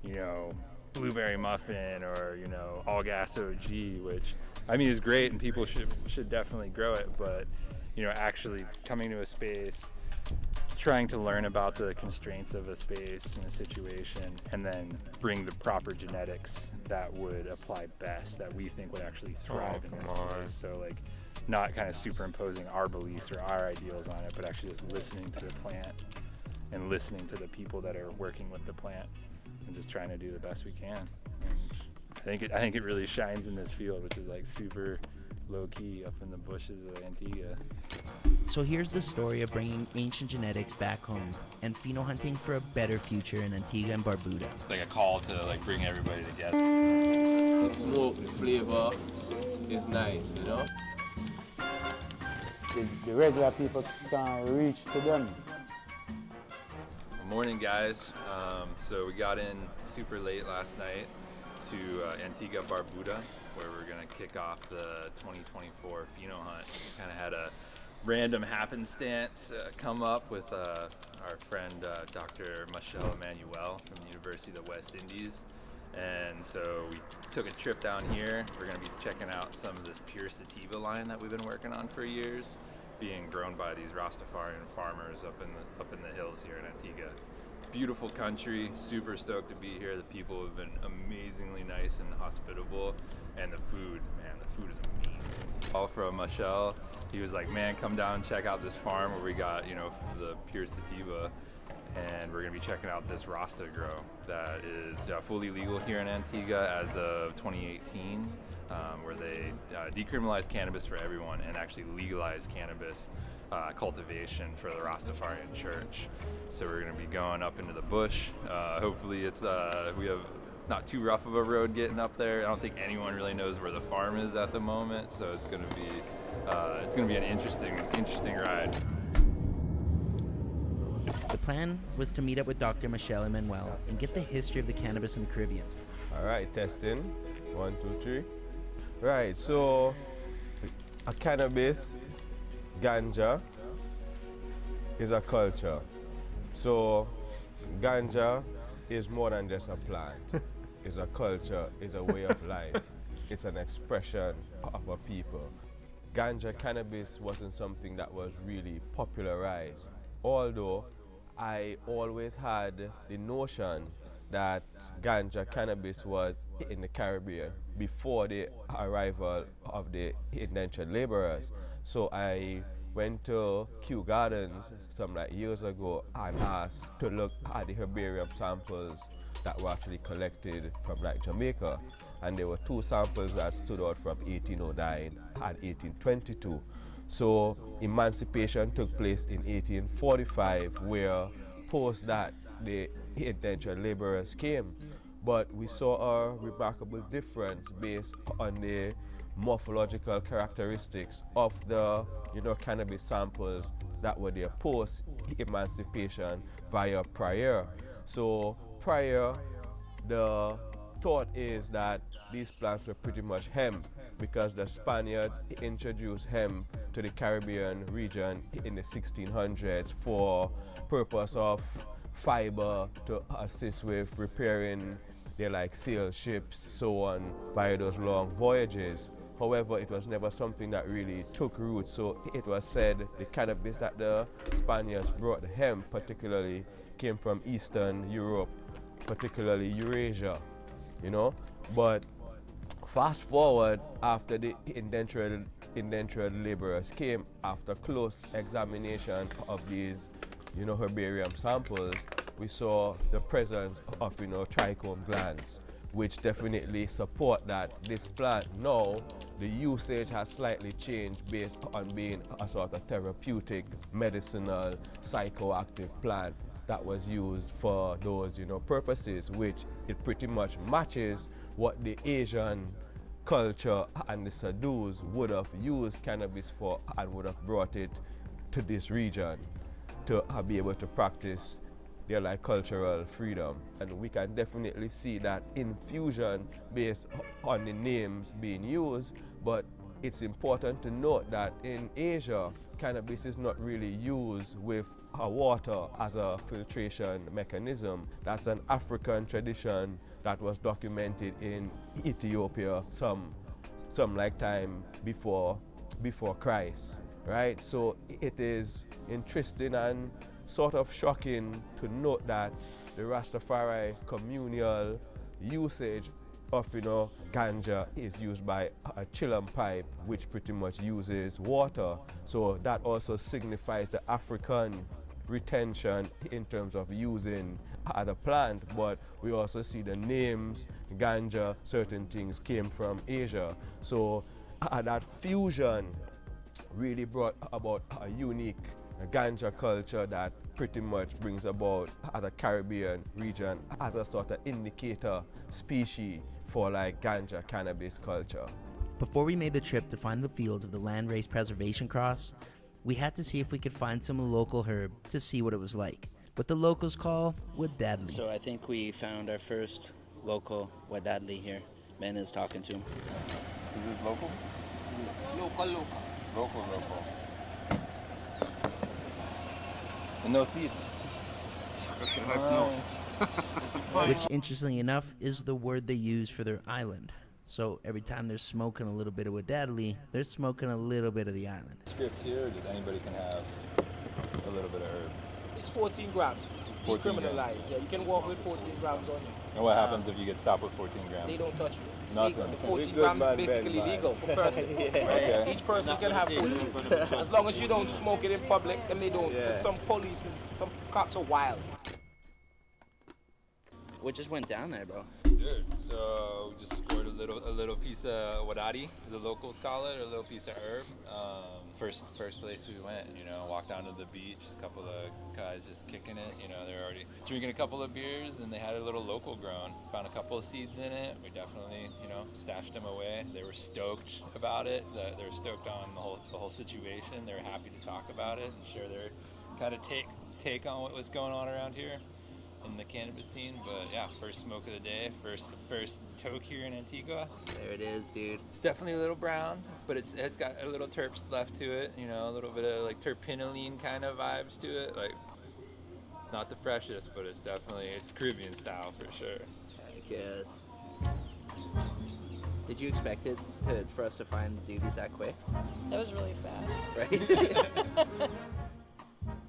you know, blueberry muffin or, you know, all gas OG, which I mean is great and people should definitely grow it, but you know, actually coming to a space, trying to learn about the constraints of a space and a situation, and then bring the proper genetics that would apply best, that we think would actually thrive in this space. So like not kind of superimposing our beliefs or our ideals on it, but actually just listening to the plant and listening to the people that are working with the plant and just trying to do the best we can. And I think it really shines in this field, which is like super low key up in the bushes of Antigua. So here's the story of bringing ancient genetics back home and pheno hunting for a better future in Antigua and Barbuda. It's like a call to like bring everybody together. The smoke, the flavor is nice, you know. The regular people can't reach to them. Good morning, guys. So we got in super late last night to Antigua Barbuda, where we're gonna kick off the 2024 pheno hunt. We kind of had a random happenstance come up with our friend Dr. Michelle Emmanuel from the University of the West Indies. And so we took a trip down here. We're gonna be checking out some of this pure sativa line that we've been working on for years, being grown by these Rastafarian farmers up in the hills here in Antigua. Beautiful country, super stoked to be here. The people have been amazingly nice and hospitable, and the food, man, the food is amazing. All from Michelle, he was like, man, come down and check out this farm where we got, you know, the pure sativa, and we're gonna be checking out this Rasta grow that is fully legal here in Antigua as of 2018, where they decriminalized cannabis for everyone and actually legalized cannabis cultivation for the Rastafarian church. So we're going to be going up into the bush. Hopefully it's we have not too rough of a road getting up there. I don't think anyone really knows where the farm is at the moment, so it's going to be an interesting ride. The plan was to meet up with Dr. Michelle Emmanuel and get the history of the cannabis in the Caribbean. All right, testing. 1, 2, 3. Right, so a cannabis, ganja, is a culture. So ganja is more than just a plant. It's a culture, it's a way of life. It's an expression of a people. Ganja cannabis wasn't something that was really popularized, although I always had the notion that ganja cannabis was in the Caribbean before the arrival of the indentured laborers. So I went to Kew Gardens some like years ago and asked to look at the herbarium samples that were actually collected from like Jamaica. And there were 2 samples that stood out from 1809 and 1822. So emancipation took place in 1845, where post that the indentured laborers came. But we saw a remarkable difference based on the morphological characteristics of the cannabis samples that were there post emancipation via prior. So prior, the thought is that these plants were pretty much hemp because the Spaniards introduced hemp to the Caribbean region in the 1600s for purpose of fiber to assist with repairing their like sail ships, so on, via those long voyages. However, it was never something that really took root. So it was said the cannabis that the Spaniards brought, the hemp particularly, came from Eastern Europe, particularly Eurasia, you know. But fast forward, after the indentured laborers came, after close examination of these, herbarium samples, we saw the presence of, trichome glands, which definitely support that this plant now, the usage has slightly changed based on being a sort of therapeutic, medicinal, psychoactive plant that was used for those, purposes, which it pretty much matches what the Asian culture and the Sadus would have used cannabis for and would have brought it to this region to be able to practice their like cultural freedom. And we can definitely see that infusion based on the names being used, but it's important to note that in Asia, cannabis is not really used with water as a filtration mechanism. That's an African tradition that was documented in Ethiopia some like time before Christ, right? So it is interesting and sort of shocking to note that the Rastafari communal usage of ganja is used by a chillum pipe, which pretty much uses water. So that also signifies the African retention in terms of using the plant, but we also see the names, ganja, certain things came from Asia. So that fusion really brought about a unique ganja culture that pretty much brings about the Caribbean region as a sort of indicator species for like ganja cannabis culture. Before we made the trip to find the field of the Landrace Preservation Cross, we had to see if we could find some local herb to see what it was like. What the locals call Wadadli. So I think we found our first local Wadadli here. Ben is talking to him. Is this local? Local. Local. And no seeds. Which, interestingly enough, is the word they use for their island. So every time they're smoking a little bit of Wadadli, they're smoking a little bit of the island. Script here, or does anybody can have a little bit of herb? It's 14 grams. It's 14 decriminalized. grams. Yeah, you can walk with 14 grams on you. And what happens if you get stopped with 14 grams? They don't touch you. It's Nothing. legal. The 14 grams is basically legal per person. Okay. Each person can have 14. As long as you don't smoke it in public, and they don't. Because some cops are wild. What just went down there, bro? Dude, so we just scored a little piece of wadadi, the locals call it, a little piece of herb. First place we went, walked down to the beach, a couple of guys just kicking it, they're already drinking a couple of beers, and they had a little local grown. Found a couple of seeds in it. We definitely, stashed them away. They were stoked about it. They were stoked on the whole situation. They were happy to talk about it and share their kind of take on what was going on around here in the cannabis scene. But yeah, first smoke of the day, first toke here in Antigua. There it is, dude. It's definitely a little brown, but it's got a little terps left to it, a little bit of like terpenoline kind of vibes to it. Like, it's not the freshest, but it's Caribbean style for sure. I guess. Did you expect it for us to find duties that quick? That was really fast. Right?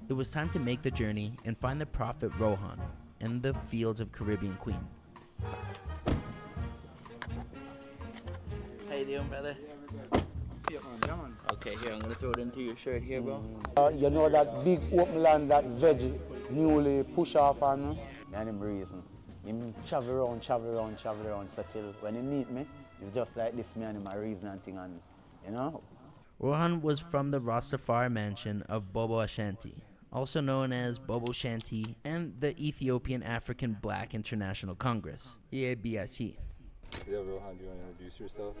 It was time to make the journey and find the prophet Rohan in the fields of Caribbean Queen. How you doing, brother? Okay, here, I'm gonna throw it into your shirt here, bro. You know that big open land that veggie newly push off on me? And him reason. Him travel around, so till when he meet me, it's just like this, me and him a reason and thing on me, Rohan was from the Rastafari mansion of Bobo Ashanti, also known as Bobo Shanti, and the Ethiopian African Black International Congress, EABIC. Yeah, Rohan, do you want to introduce yourself?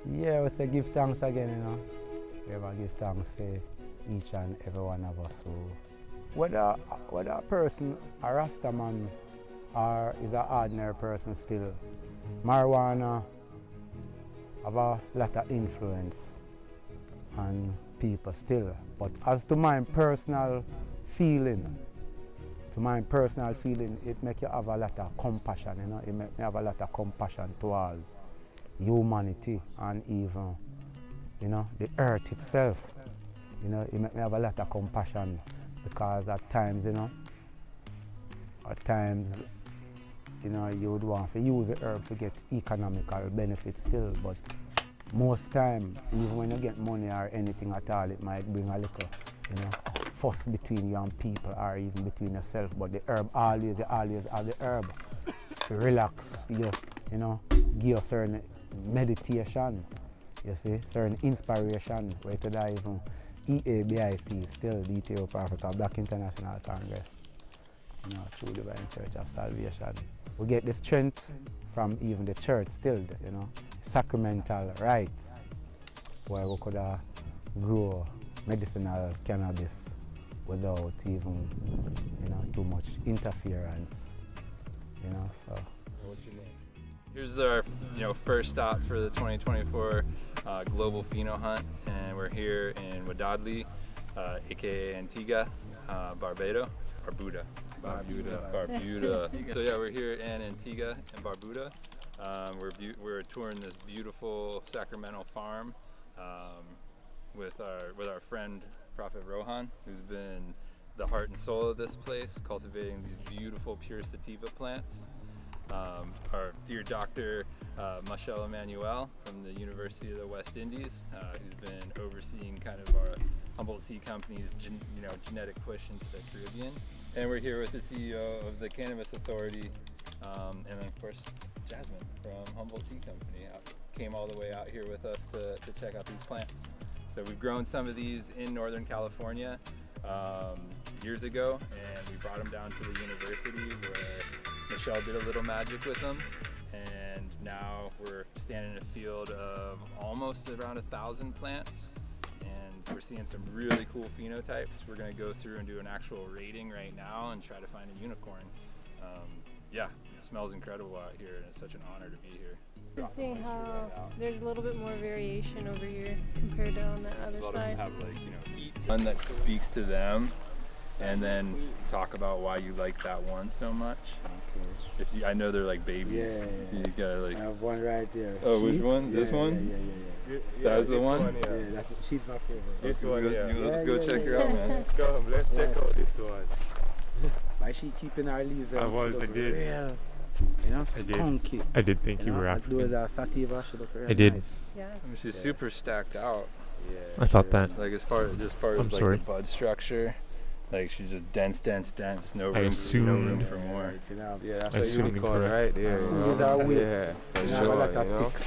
Yeah, we say give thanks again, We ever give thanks for each and every one of us. So whether a person, a Rastaman, or is an ordinary person still, marijuana have a lot of influence on people still. But as to my personal feeling, it make you have a lot of compassion, It make me have a lot of compassion towards humanity and even, the earth itself. It make me have a lot of compassion because at times, you would want to use the herb to get economical benefits still, but most time, even when you get money or anything at all, it might bring a little, fuss between you and people or even between yourself. But the herb you always have the herb to relax, give you certain meditation, you see, certain inspiration, where to die even EABIC, still the Ethiopia Africa Black International Congress, through the Divine Church of Salvation. we get the strength from even the church still, you know, sacramental rites, where we could grow medicinal cannabis without even, you know, too much interference, you know, so. Here's our first stop for the 2024 Global Pheno Hunt, and we're here in Wadadli, aka Antigua, Barbuda. So yeah, we're here in Antigua and Barbuda. We're touring this beautiful Sacramento farm with our friend Prophet Rohan, who's been the heart and soul of this place, cultivating these beautiful pure sativa plants. Our dear Dr. Michelle Emmanuel from the University of the West Indies, who's been overseeing kind of our Humboldt Seed Company's genetic push into the Caribbean. And we're here with the CEO of the Cannabis Authority, and then of course Jasmine from Humboldt Seed Company came all the way out here with us to check out these plants. So we've grown some of these in Northern California years ago, and we brought them down to the university where Michelle did a little magic with them, and now we're standing in a field of almost around 1,000 plants, and we're seeing some really cool phenotypes. We're going to go through and do an actual rating right now and try to find a unicorn. Yeah, it smells incredible out here, and it's such an honor to be here. Interesting how there's a little bit more variation over here compared to on the other A lot side. of them have heat. One that speaks to them, and then talk about why you like that one so much. Okay. I know they're like babies. Yeah. You gotta I have one right there. Oh, which one? This one? Yeah. That's the one? Yeah, she's my favorite. This one, yeah. Let's go check her out, man. Come, let's check out this one. Why she keeping our leaves? I did. Real, you know, skunky. I did think you were African. Those sativa, she look real I did. nice. Yeah. I mean, she's super stacked out. Yeah. I thought that. Like as far as like sorry. the bud structure, like she's just dense. No I room assumed. for more. Yeah, that's I a assumed unicorn incorrect. right there. These are weights. Yeah, for You know, sure, like a you know. stick.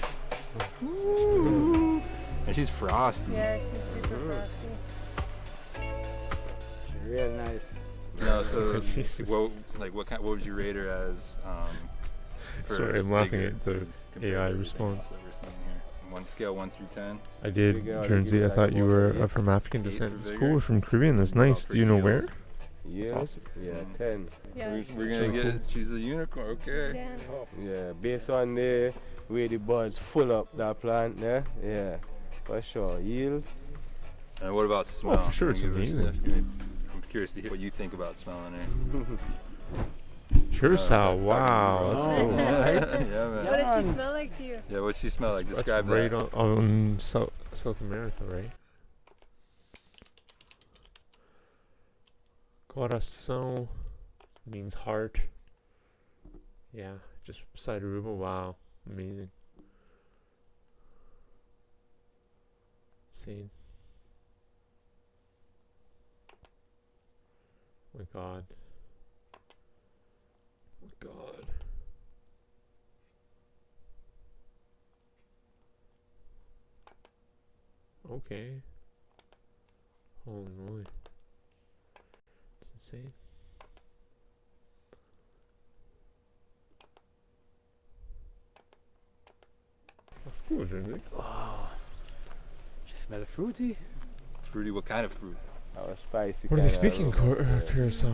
And she's frosty. Yeah, she's super frosty. Real nice. No, so Jesus. what would you rate her as? For Sorry, I'm laughing bigger at the compared to AI everything response. else that we're seeing here? One scale 1 through 10. I did, Big girl, Guernsey. you I like thought you one were for eight? from African 8 descent. for It's bigger. cool. We're from Caribbean. That's nice. for Do you know yield. where? Yeah, That's awesome. yeah, 10. Yeah. We're gonna get. She's the unicorn. Okay. Yeah. Yeah, based on the way the buds full up that plant there, yeah, for sure. Yield, And what about smell? for sure, it's Can you give her a amazing. sniff? I'm curious to hear what you think about smelling her. Sure, Sal. okay, Wow. fucking Let's gross. go. Yeah, man. What does she smell like to you? Yeah, what's she smell like? That's Describe right that. on South America, right? Coração means heart. Yeah, just beside Aruba. Wow, amazing. Insane. Oh my God. Oh my God. Okay. Holy moly. It's insane. That's cool, Drinzy. Oh, she smell fruity. Fruity. What kind of fruit? our spicy. What are they kinda speaking, aroma. Curacao?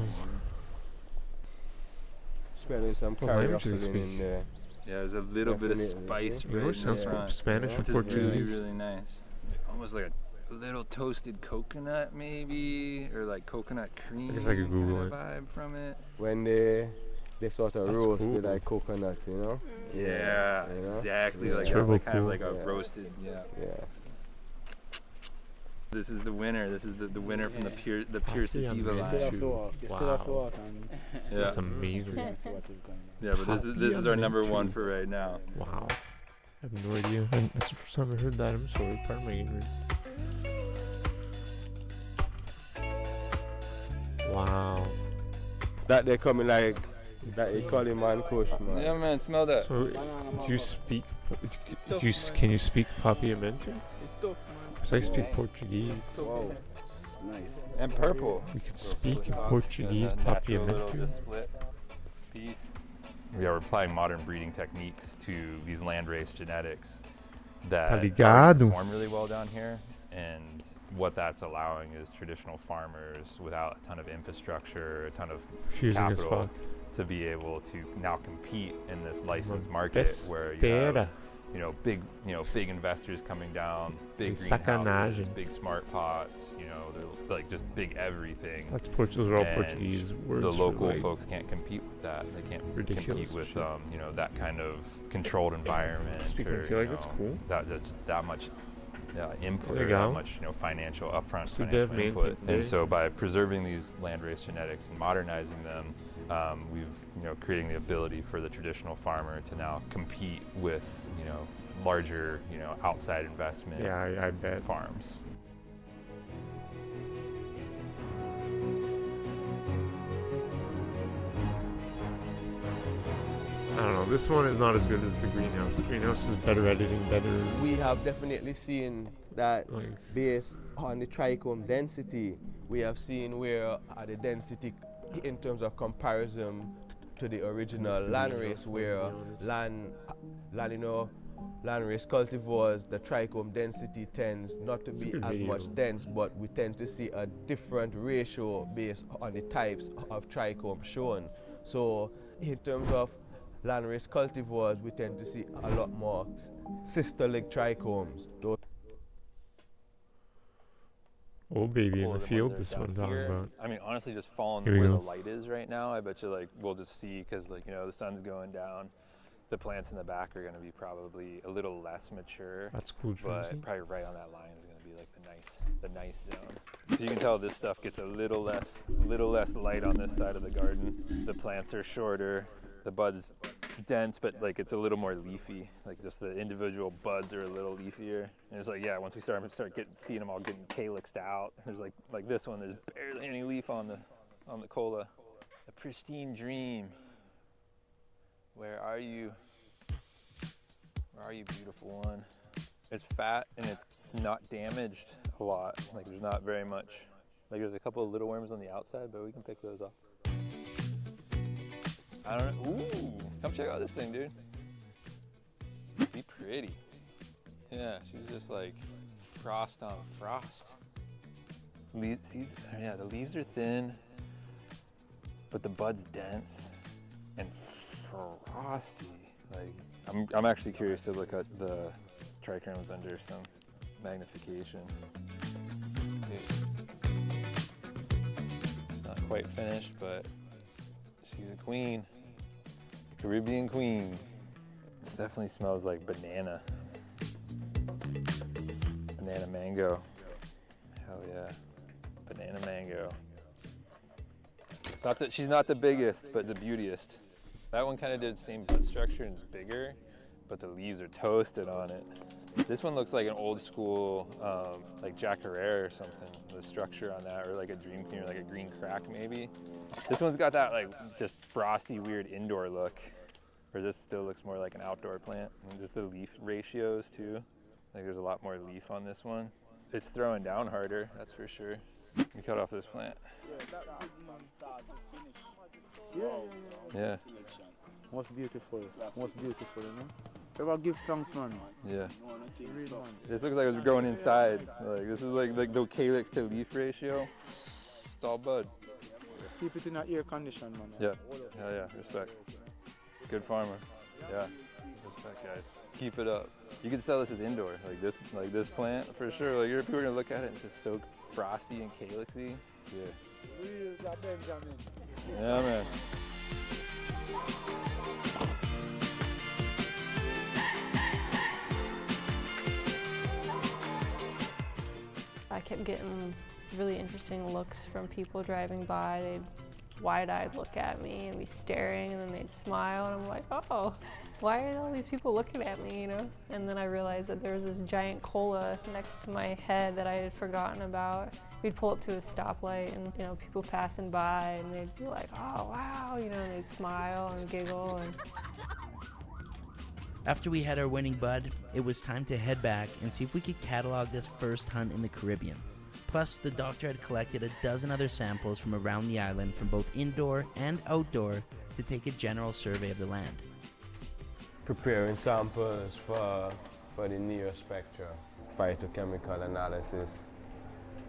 Smelling some What language do they carrot in speak? there. Yeah, there's a little bit of Definitely, spice yeah. right English in sounds the front, Spanish or which is Portuguese. really, really nice. Almost like a little toasted coconut, maybe, or like coconut cream. I guess I could Google kinda it. vibe from it. When they sort of That's roasted cool. like coconut, you know? Yeah, You know? exactly. It's Like, turbo like kind of cool. like a Yeah. roasted. Yeah. Yeah. This is the winner. This is the winner from the pure Happy sativa I'm line. still have to walk. You still have to walk and Yeah. That's amazing. see what is going on. Yeah, but this is our number one for right now. Wow. I have no idea. That's the first time I heard that. I'm sorry. Pardon my ignorance. Wow. That they coming like that they call him man kush, man. Yeah, man, smell that. So, do you speak? Can you speak Papiamento? Because I speak Portuguese. Whoa, nice. And purple. We could speak in Oh, Portuguese natural little Papiamento. just split piece. we're applying modern breeding techniques to these landrace genetics that ligado? perform really well down here. And what that's allowing is traditional farmers without a ton of infrastructure, a ton of Confusing as capital, fuck. to be able to now compete in this licensed market where you have, big investors coming down, big greenhouses, big smart pots, they're like just big everything. That's those are all And Portuguese words. the for, local like, folks can't compete with that. They can't ridiculous compete with that kind of controlled environment. Speaking or, of, feel like that's cool. That's that much input, There or you that go. much financial upfront So financial they've input. maintained- And so by preserving these landrace genetics and modernizing them, we've creating the ability for the traditional farmer to now compete with larger outside investment I bet. farms. I don't know. This one is not as good as the greenhouse. The greenhouse is better editing, better. We have definitely seen that based on the trichome density, we have seen where the density in terms of comparison to the original landrace, where landrace cultivars, the trichome density tends not to be as much dense, but we tend to see a different ratio based on the types of trichome shown. So in terms of landrace cultivars, we tend to see a lot more systolic trichomes. Oh, baby, in Cool, the the field, ones this that are one down talking here. about. I mean, honestly, just following Here we where go. the light is right now, I bet you we'll just see, because the sun's going down. The plants in the back are going to be probably a little less mature. That's cool, But Jonesy. probably right on that line is going to be like the nice zone. So you can tell this stuff gets a little less light on this side of the garden. The plants are shorter, the buds dense, but it's a little more leafy. Like just the individual buds are a little leafier. And it's once we start seeing them all getting calyxed out. There's like this one, there's barely any leaf on the cola. A pristine dream. Where are you? Where are you, beautiful one? It's fat and it's not damaged a lot. There's not very much. There's a couple of little worms on the outside, but we can pick those off. I don't know. Ooh, come check out this thing, dude. Be pretty. Yeah, she's just like frost on frost. The leaves are thin, but the bud's dense and frosty. I'm actually curious to look at the trichomes under some magnification. It's not quite finished, but she's a queen, Caribbean queen. It definitely smells like banana mango. Hell yeah, banana mango. It's not that she's not the biggest, but the beautiest. That one kind of did the same bud structure and is bigger, but the leaves are toasted on it. This one looks like an old school, like Jacaré or something, the structure on that, or like a Dream Queen, or like a green crack maybe. This one's got that just frosty, weird indoor look, where this still looks more like an outdoor plant. And just the leaf ratios too. There's a lot more leaf on this one. It's throwing down harder, that's for sure. We cut off this plant. Yeah. Most beautiful, you know? Ever give thanks, man? Yeah. This looks like it's growing inside. This is like the calyx to leaf ratio. It's all bud. Keep it in an air condition, man. Yeah. Hell yeah. Respect. Good farmer. Yeah. Respect, guys. Keep it up. You could sell this as indoor, like this plant for sure. People are gonna look at it and it's just so frosty and calyxy. Yeah. Yeah, man. I kept getting really interesting looks from people driving by. They'd wide-eyed look at me and be staring, and then they'd smile, and I'm like, oh, why are all these people looking at me, And then I realized that there was this giant cola next to my head that I had forgotten about. We'd pull up to a stoplight, and people passing by, and they'd be like, oh wow, and they'd smile and giggle. And After we had our winning bud, it was time to head back and see if we could catalog this first hunt in the Caribbean. Plus, the doctor had collected a dozen other samples from around the island from both indoor and outdoor to take a general survey of the land. Preparing samples for the neospectra, phytochemical analysis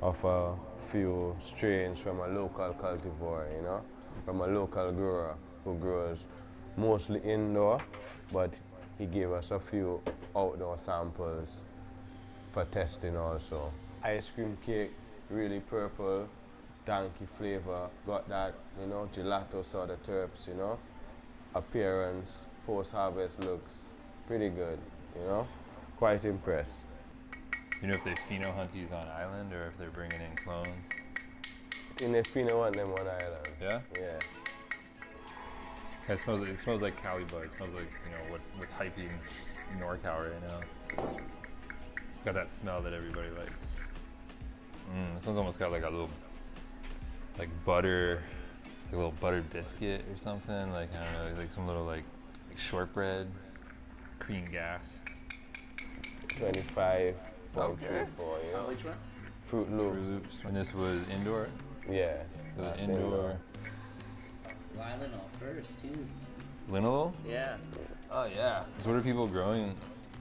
of a few strains from a local cultivar, you know, from a local grower who grows mostly indoor, but he gave us a few outdoor samples for testing also. Ice cream cake, really purple, donkey flavor, got that, you know, gelato sort of terps, you know. Appearance, post-harvest looks pretty good, you know. Quite impressed. You know if they pheno hunt these on island or if they're bringing in clones? In the pheno hunt them on island. Yeah? Yeah. It smells like Cali bud. It smells like, you know, what's hyping NorCal right now. It's got that smell that everybody likes. This one's almost got like a little, like butter, like a little buttered biscuit or something. Like, I don't know, like some little like shortbread, cream gas. 25.34, Okay. you know. Which one? Fruit Loops. And this was indoor? Yeah. So that's indoor. Linalool first, too. Linalool? Yeah. Oh yeah. So what are people growing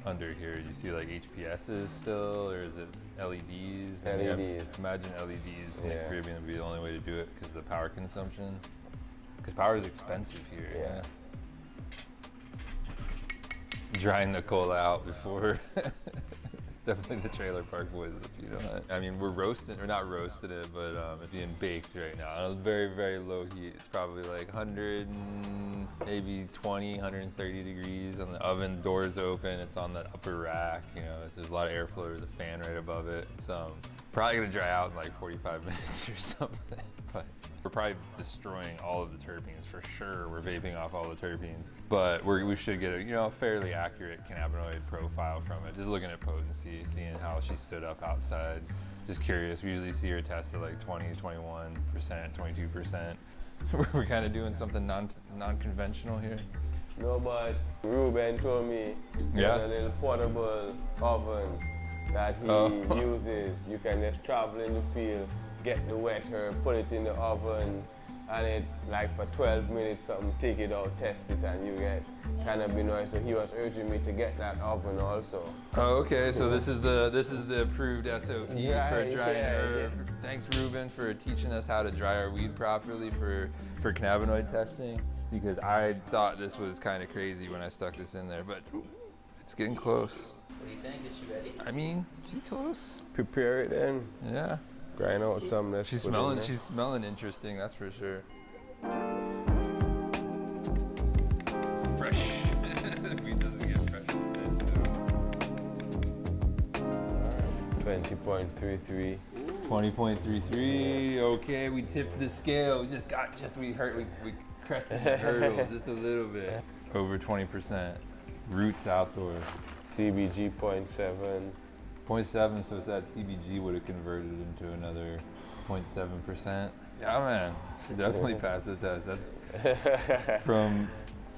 under here? Do you see like HPSs still, or is it LEDs? I mean, LEDs. Imagine LEDs in the Yeah. Caribbean would be the only way to do it because of the power consumption. Because power is expensive here. Yeah. Drying the cola out before. Definitely the Trailer Park Boys of the pheno hunt. I mean, we're roasting, or not roasting it, but it's being baked right now on a very, very low heat. It's probably like 100, maybe 20, 130 degrees on the oven. Doors open. It's on the upper rack. You know, there's a lot of airflow. There's a fan right above it. It's probably gonna dry out in like 45 minutes or something. But we're probably destroying all of the terpenes for sure. We're vaping off all the terpenes, but we should get a fairly accurate cannabinoid profile from it. Just looking at potency, seeing how she stood up outside. Just curious. We usually see her test at like 20, 21%, 22%. We're kind of doing something non-conventional here. No, but Ruben told me there's a little portable oven that he uses. You can just travel in the field, get the wet herb, put it in the oven, and it, like for 12 minutes, something, take it out, test it, and you get cannabinoids. So he was urging me to get that oven also. Oh, okay. So this is the approved SOP for drying herb. Yeah. Thanks, Ruben, for teaching us how to dry our weed properly for cannabinoid testing. Because I thought this was kind of crazy when I stuck this in there, but it's getting close. What do you think? Is she ready? I mean, she's close. Prepare it then. Yeah. Grind out some. She's smelling interesting, that's for sure. Fresh. Weed doesn't get fresh with this, 20.33. 20.33. Okay, we tipped the scale. We crested the hurdle just a little bit. Over 20%. Roots outdoor. CBG 0.7. 0.7, so it's that CBG would have converted into another 0.7%. Yeah, man, you definitely passed the test. That's from,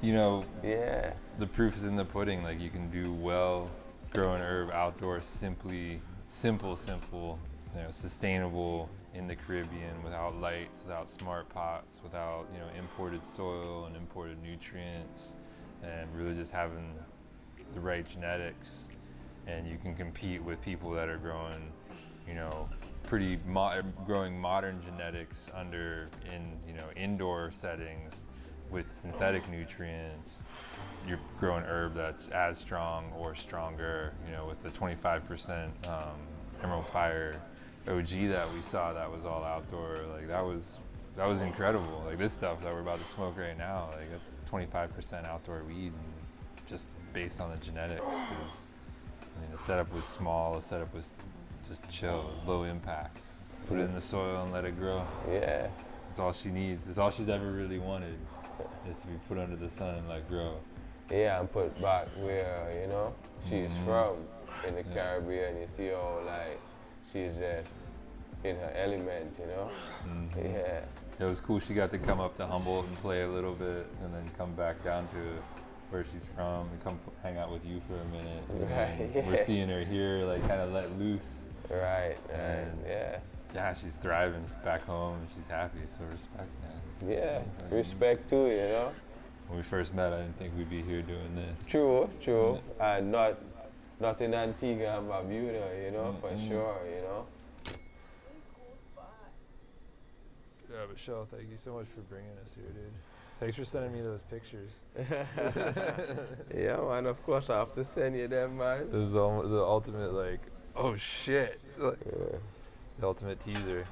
yeah. The proof is in the pudding. Like, you can do well growing herb outdoors, simple, sustainable in the Caribbean without lights, without smart pots, without, imported soil and imported nutrients, and really just having the right genetics. And you can compete with people that are growing, growing modern genetics indoor settings with synthetic nutrients. You're growing herb that's as strong or stronger, with the 25% Emerald Fire OG that we saw that was all outdoor. Like that was incredible. Like this stuff that we're about to smoke right now, like that's 25% outdoor weed, and just based on the genetics. The setup was small, the setup was just chill, it was low impact. Put it in the soil and let it grow. Yeah. That's all she needs. That's all she's ever really wanted, is to be put under the sun and let grow. Yeah, and put back where, she's from, in the Caribbean. You see how, she's just in her element, Yeah. It was cool. She got to come up to Humboldt and play a little bit and then come back down to where she's from and come hang out with you for a minute. Right, yeah. We're seeing her here, kind of let loose Right, And yeah. yeah, she's thriving back home and she's happy, so respect, man. Yeah, respect too, you know. When we first met, I didn't think we'd be here doing this. True. And not in Antigua and Barbuda, you know, for sure, you know. Yeah, Michelle, thank you so much for bringing us here, dude. Thanks for sending me those pictures. Yeah, man, of course I have to send you them, man. This is the ultimate, like, oh shit. Like, the ultimate teaser.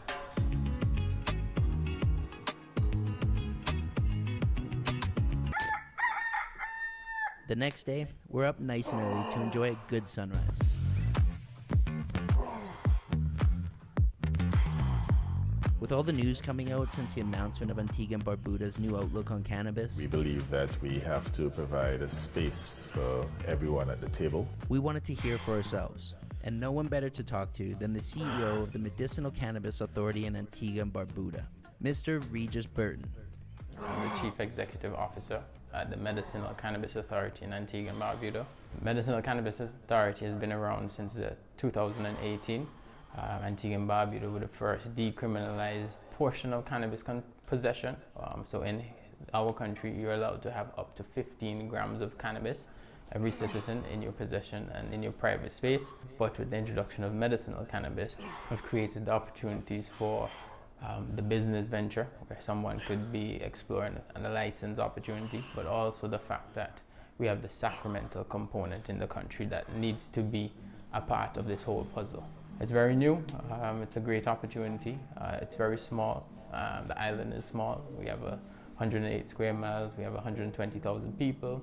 The next day, we're up nice and early to enjoy a good sunrise. With all the news coming out since the announcement of Antigua and Barbuda's new outlook on cannabis, we believe that we have to provide a space for everyone at the table. We wanted to hear for ourselves, and no one better to talk to than the CEO of the Medicinal Cannabis Authority in Antigua and Barbuda, Mr. Regis Burton. I'm the Chief Executive Officer at the Medicinal Cannabis Authority in Antigua and Barbuda. Medicinal Cannabis Authority has been around since 2018. Antigua and Barbuda were the first decriminalized portion of cannabis possession. So in our country, you're allowed to have up to 15 grams of cannabis, every citizen in your possession and in your private space. But with the introduction of medicinal cannabis, we've created the opportunities for the business venture, where someone could be exploring a license opportunity, but also the fact that we have the sacramental component in the country that needs to be a part of this whole puzzle. It's very new, it's a great opportunity, it's very small, the island is small, we have 108 square miles, we have 120,000 people,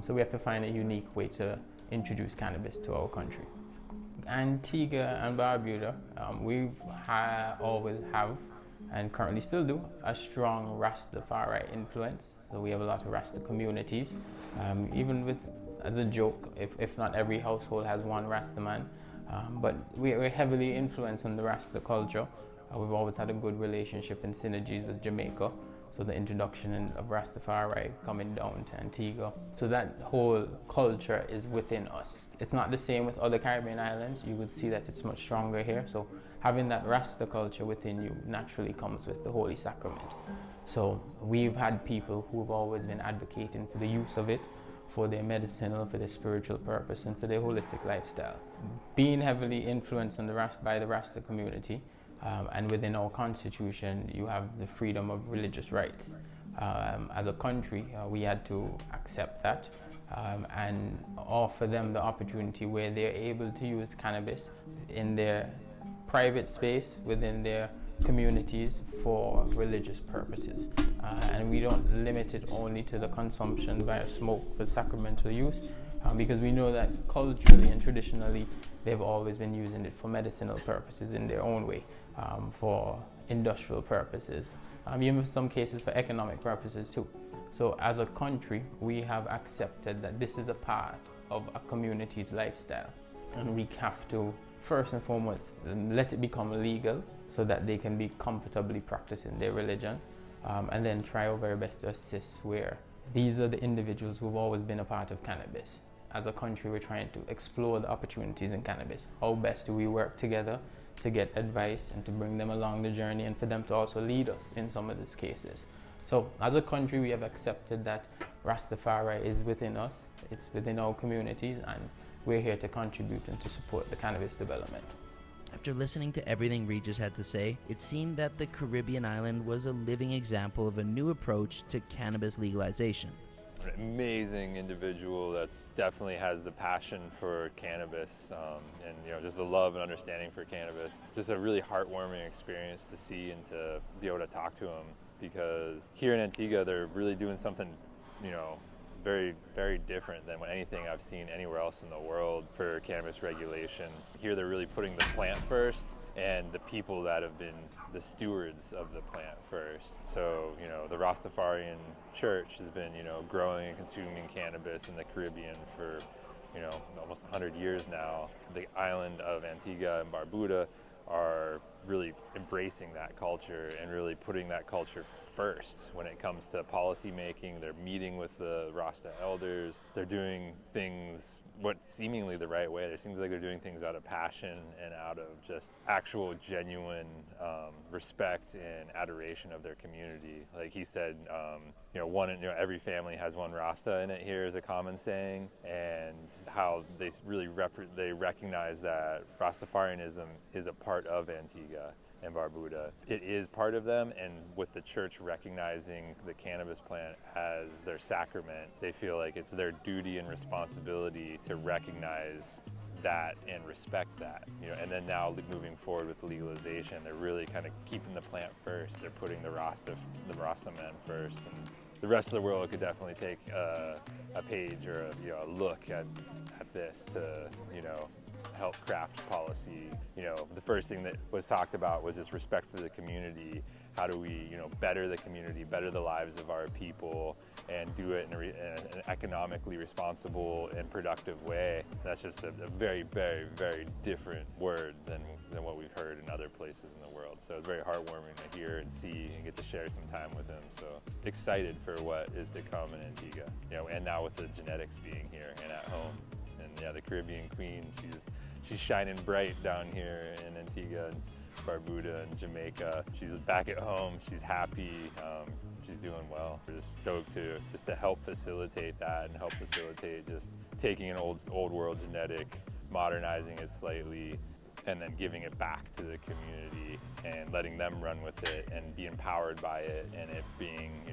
so we have to find a unique way to introduce cannabis to our country. Antigua and Barbuda, we always have, and currently still do, a strong Rastafari influence. So we have a lot of Rasta communities, even with, as a joke, if not every household has one Rasta man, but we're heavily influenced on the Rasta culture. We've always had a good relationship and synergies with Jamaica. So the introduction of Rastafari coming down to Antigua. So that whole culture is within us. It's not the same with other Caribbean islands. You would see that it's much stronger here. So having that Rasta culture within you naturally comes with the Holy Sacrament. So we've had people who have always been advocating for the use of it, for their medicinal, for their spiritual purpose, and for their holistic lifestyle. Being heavily influenced on by the Rasta community, and within our constitution, you have the freedom of religious rights. As a country, we had to accept that and offer them the opportunity where they're able to use cannabis in their private space, within their communities, for religious purposes. And we don't limit it only to the consumption via smoke for sacramental use, because we know that culturally and traditionally, they've always been using it for medicinal purposes in their own way, for industrial purposes, even in some cases for economic purposes too. So as a country, we have accepted that this is a part of a community's lifestyle, and we have to, first and foremost, let it become legal so that they can be comfortably practicing their religion, and then try our very best to assist where these are the individuals who've always been a part of cannabis. As a country, we're trying to explore the opportunities in cannabis. How best do we work together to get advice and to bring them along the journey, and for them to also lead us in some of these cases. So as a country, we have accepted that Rastafari is within us, it's within our communities, and we're here to contribute and to support the cannabis development. After listening to everything Regis had to say, it seemed that the Caribbean island was a living example of a new approach to cannabis legalization. An amazing individual that's definitely has the passion for cannabis, and just the love and understanding for cannabis. Just a really heartwarming experience to see and to be able to talk to him, because here in Antigua they're really doing something very, very different than anything I've seen anywhere else in the world for cannabis regulation. Here they're really putting the plant first, and the people that have been the stewards of the plant first. So, the Rastafarian church has been, growing and consuming cannabis in the Caribbean for, almost 100 years now. The island of Antigua and Barbuda are really embracing that culture and really putting that culture first when it comes to policy making. They're meeting with the Rasta elders. They're doing things what's seemingly the right way. It seems like they're doing things out of passion and out of just actual genuine respect and adoration of their community. Like he said, every family has one Rasta in it here is a common saying, and how they really they recognize that Rastafarianism is a part of Antigua and Barbuda. It is part of them, and with the church recognizing the cannabis plant as their sacrament, they feel like it's their duty and responsibility to recognize that and respect that. And then now moving forward with the legalization, they're really kind of keeping the plant first. They're putting the Rasta men first, and the rest of the world could definitely take a page or a look at this to help craft policy. The first thing that was talked about was just respect for the community. How do we, better the community, better the lives of our people, and do it in an economically responsible and productive way? That's just a very, very, very different word than what we've heard in other places in the world. So it's very heartwarming to hear and see and get to share some time with him. So excited for what is to come in Antigua, and now with the genetics being here and at home. And yeah, the Caribbean queen, she's shining bright down here in Antigua and Barbuda and Jamaica. She's back at home. She's happy. She's doing well. We're just stoked to help facilitate that and help facilitate just taking an old world genetic, modernizing it slightly, and then giving it back to the community and letting them run with it and be empowered by it, and it being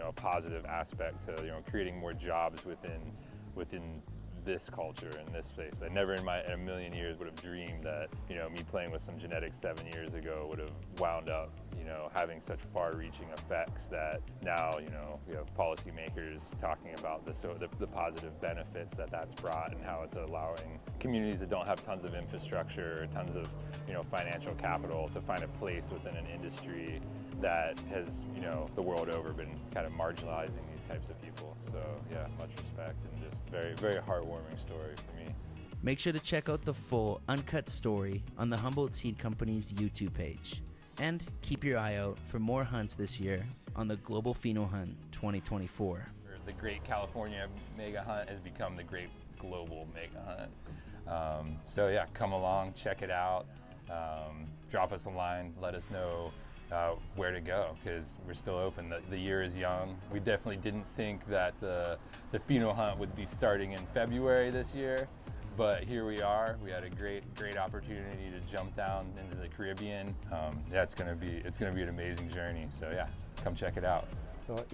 a positive aspect to creating more jobs within this culture and this space. I never in a million years would have dreamed that me playing with some genetics 7 years ago would have wound up having such far-reaching effects that now we have policymakers talking about the positive benefits that's brought, and how it's allowing communities that don't have tons of infrastructure or tons of financial capital to find a place within an industry that has the world over been kind of marginalizing these types of people. So yeah, much respect, and just very, very heartwarming story for me. Make sure to check out the full uncut story on the Humboldt Seed Company's YouTube page. And keep your eye out for more hunts this year on the Global Pheno Hunt 2024. The Great California Mega Hunt has become the Great Global Mega Hunt. So yeah, come along, check it out, drop us a line, let us know where to go, because we're still open. The year is young. We definitely didn't think that the Pheno Hunt would be starting in February this year, but here we are. We had a great opportunity to jump down into the Caribbean. It's gonna be an amazing journey. So yeah, come check it out. So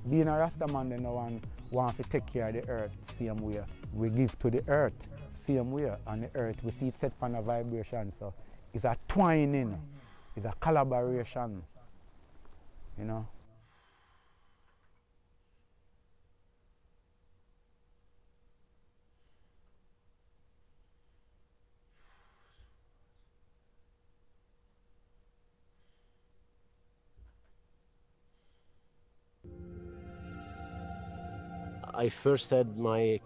being a Rasta man, they want to take care of the earth same way. We give to the earth same way. On the earth, we see it set on a vibration. So it's a twining. It's a collaboration, I first had my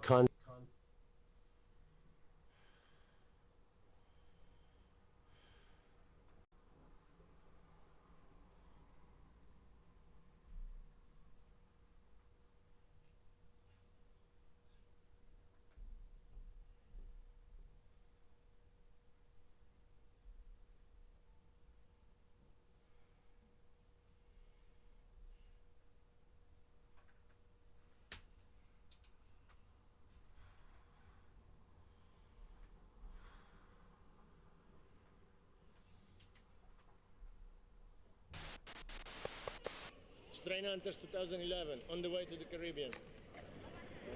Strain Hunters 2011, on the way to the Caribbean.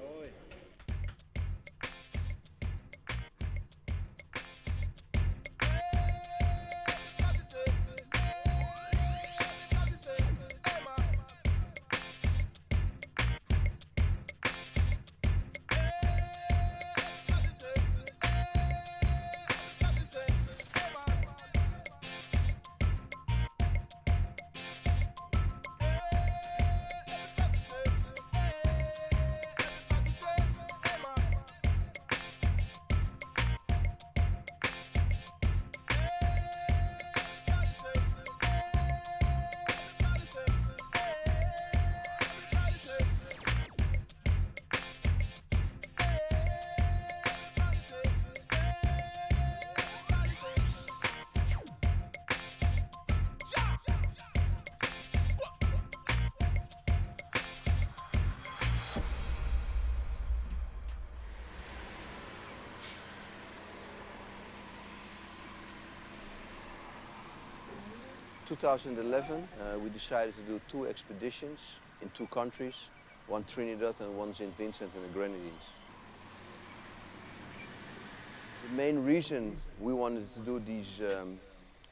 Oh, 2011, we decided to do 2 expeditions in 2 countries, one Trinidad and one St. Vincent and the Grenadines. The main reason we wanted to do these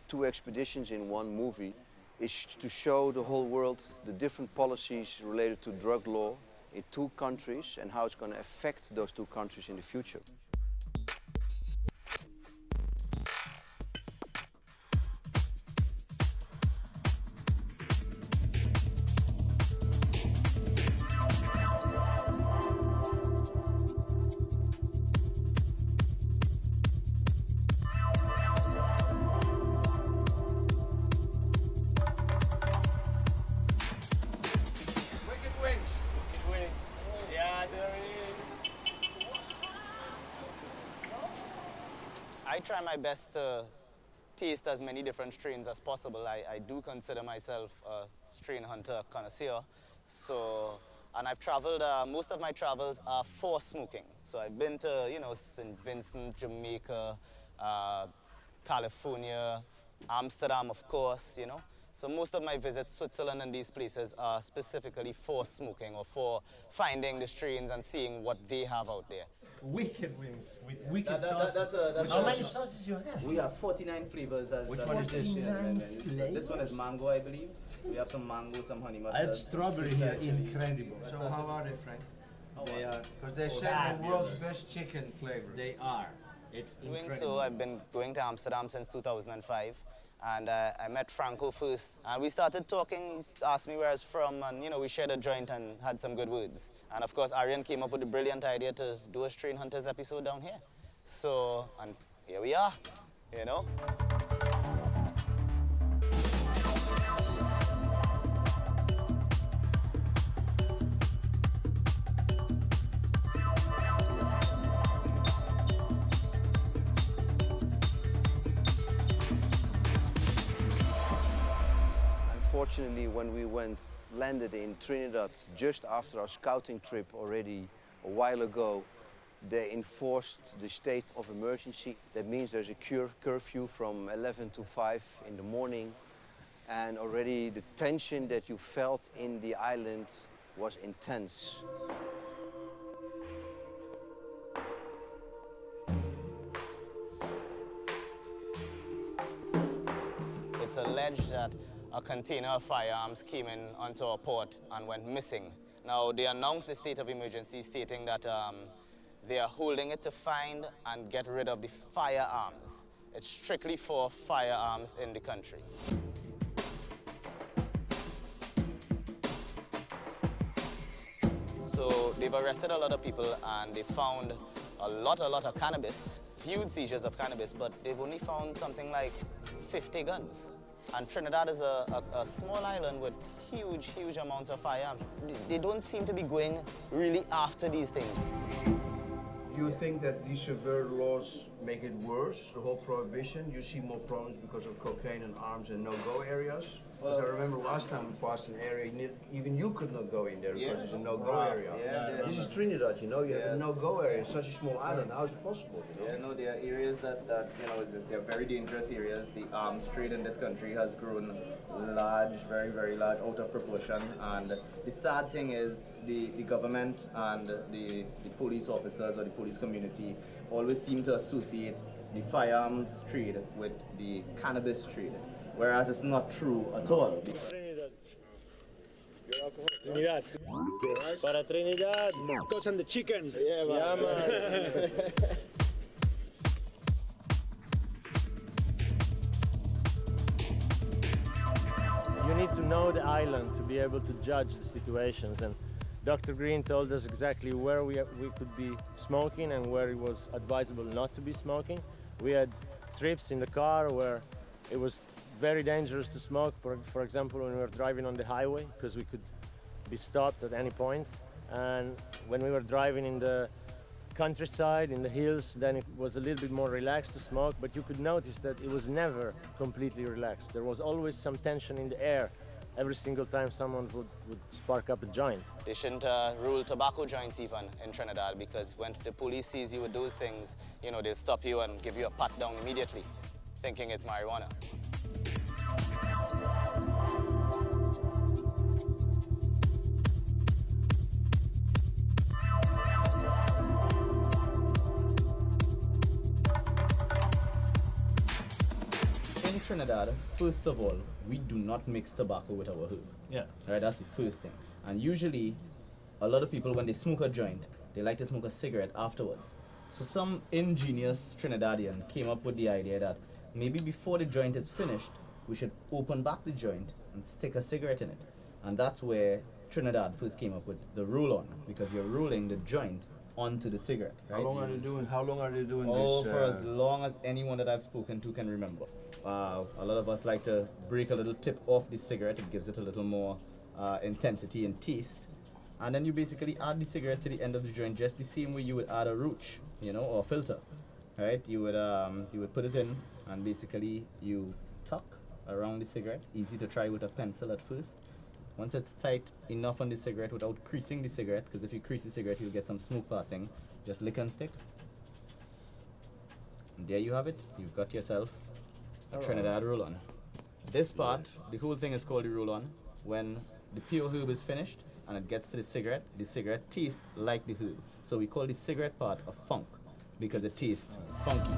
2 expeditions in one movie is to show the whole world the different policies related to drug law in 2 countries and how it's going to affect those 2 countries in the future. I try my best to taste as many different strains as possible. I do consider myself a strain hunter connoisseur. So, and I've traveled, most of my travels are for smoking. So I've been to, you know, St. Vincent, Jamaica, California, Amsterdam, of course, you know. So most of my visits, Switzerland and these places, are specifically for smoking or for finding the strains and seeing what they have out there. Wicked wings with wicked sauces. How many sauces you have? We have 49 flavors. Which one is this? This one is mango, I believe. So we have some mango, some honey I mustard. had strawberry here, incredible. So how are they, Frank? They are. Because they said the world's best chicken flavor. They are. It's incredible. So I've been going to Amsterdam since 2005. And I met Franco first, and we started talking. He asked me where I was from, and you know, we shared a joint and had some good words. And of course, Aryan came up with the brilliant idea to do a Strain Hunters episode down here. So, and here we are, you know. Unfortunately, when we landed in Trinidad just after our scouting trip already a while ago, they enforced the state of emergency. That means there's a curfew from 11 to 5 in the morning, and already the tension that you felt in the island was intense. It's alleged that a container of firearms came in onto our port and went missing. Now, they announced the state of emergency, stating that they are holding it to find and get rid of the firearms. It's strictly for firearms in the country. So they've arrested a lot of people and they found a lot of cannabis, huge seizures of cannabis, but they've only found something like 50 guns. And Trinidad is a small island with huge amounts of firearms. They don't seem to be going really after these things. Do you think that these severe laws make it worse, the whole prohibition? You see more problems because of cocaine and arms and no-go areas? Because I remember last time we passed an area, even you could not go in there because it's a no-go area. This is Trinidad, you know, you have a no-go area, it's such a small island, how is it possible? You know? Yeah, no, there are areas that you know, they're very dangerous areas. The arms trade in this country has grown large, very large, out of proportion. And the sad thing is the government and the police officers or the police community always seem to associate the firearms trade with the cannabis trade, whereas it's not true at all. Trinidad. Para Trinidad. Toast and the chicken. Yeah, man. You need to know the island to be able to judge the situations, and Dr. Green told us exactly where we could be smoking and where it was advisable not to be smoking. We had trips in the car where it was very dangerous to smoke, for example, when we were driving on the highway, because we could be stopped at any point. And when we were driving in the countryside, in the hills, then it was a little bit more relaxed to smoke, but you could notice that it was never completely relaxed. There was always some tension in the air every single time someone would spark up a joint. They shouldn't rule tobacco joints even in Trinidad, because when the police sees you with those things, you know, they'll stop you and give you a pat down immediately, thinking it's marijuana. Trinidad, first of all, we do not mix tobacco with our herb. Yeah. Right, that's the first thing. And usually, a lot of people, when they smoke a joint, they like to smoke a cigarette afterwards. So some ingenious Trinidadian came up with the idea that maybe before the joint is finished, we should open back the joint and stick a cigarette in it. And that's where Trinidad first came up with the roll-on, because you're rolling the joint onto the cigarette. Right? How long are they doing Oh, this? for as long as anyone that I've spoken to can remember. A lot of us like to break a little tip off the cigarette. It gives it a little more intensity and taste. And then you basically add the cigarette to the end of the joint just the same way you would add a roach, or a filter. Right? You would put it in, and basically you tuck around the cigarette. Easy to try with a pencil at first. Once it's tight enough on the cigarette without creasing the cigarette, because if you crease the cigarette, you'll get some smoke passing. Just lick and stick. And there you have it. You've got yourself a Trinidad roll-on. This part, the whole thing is called the roll-on. When the pure herb is finished and it gets to the cigarette tastes like the herb. So we call the cigarette part a funk, because it tastes funky.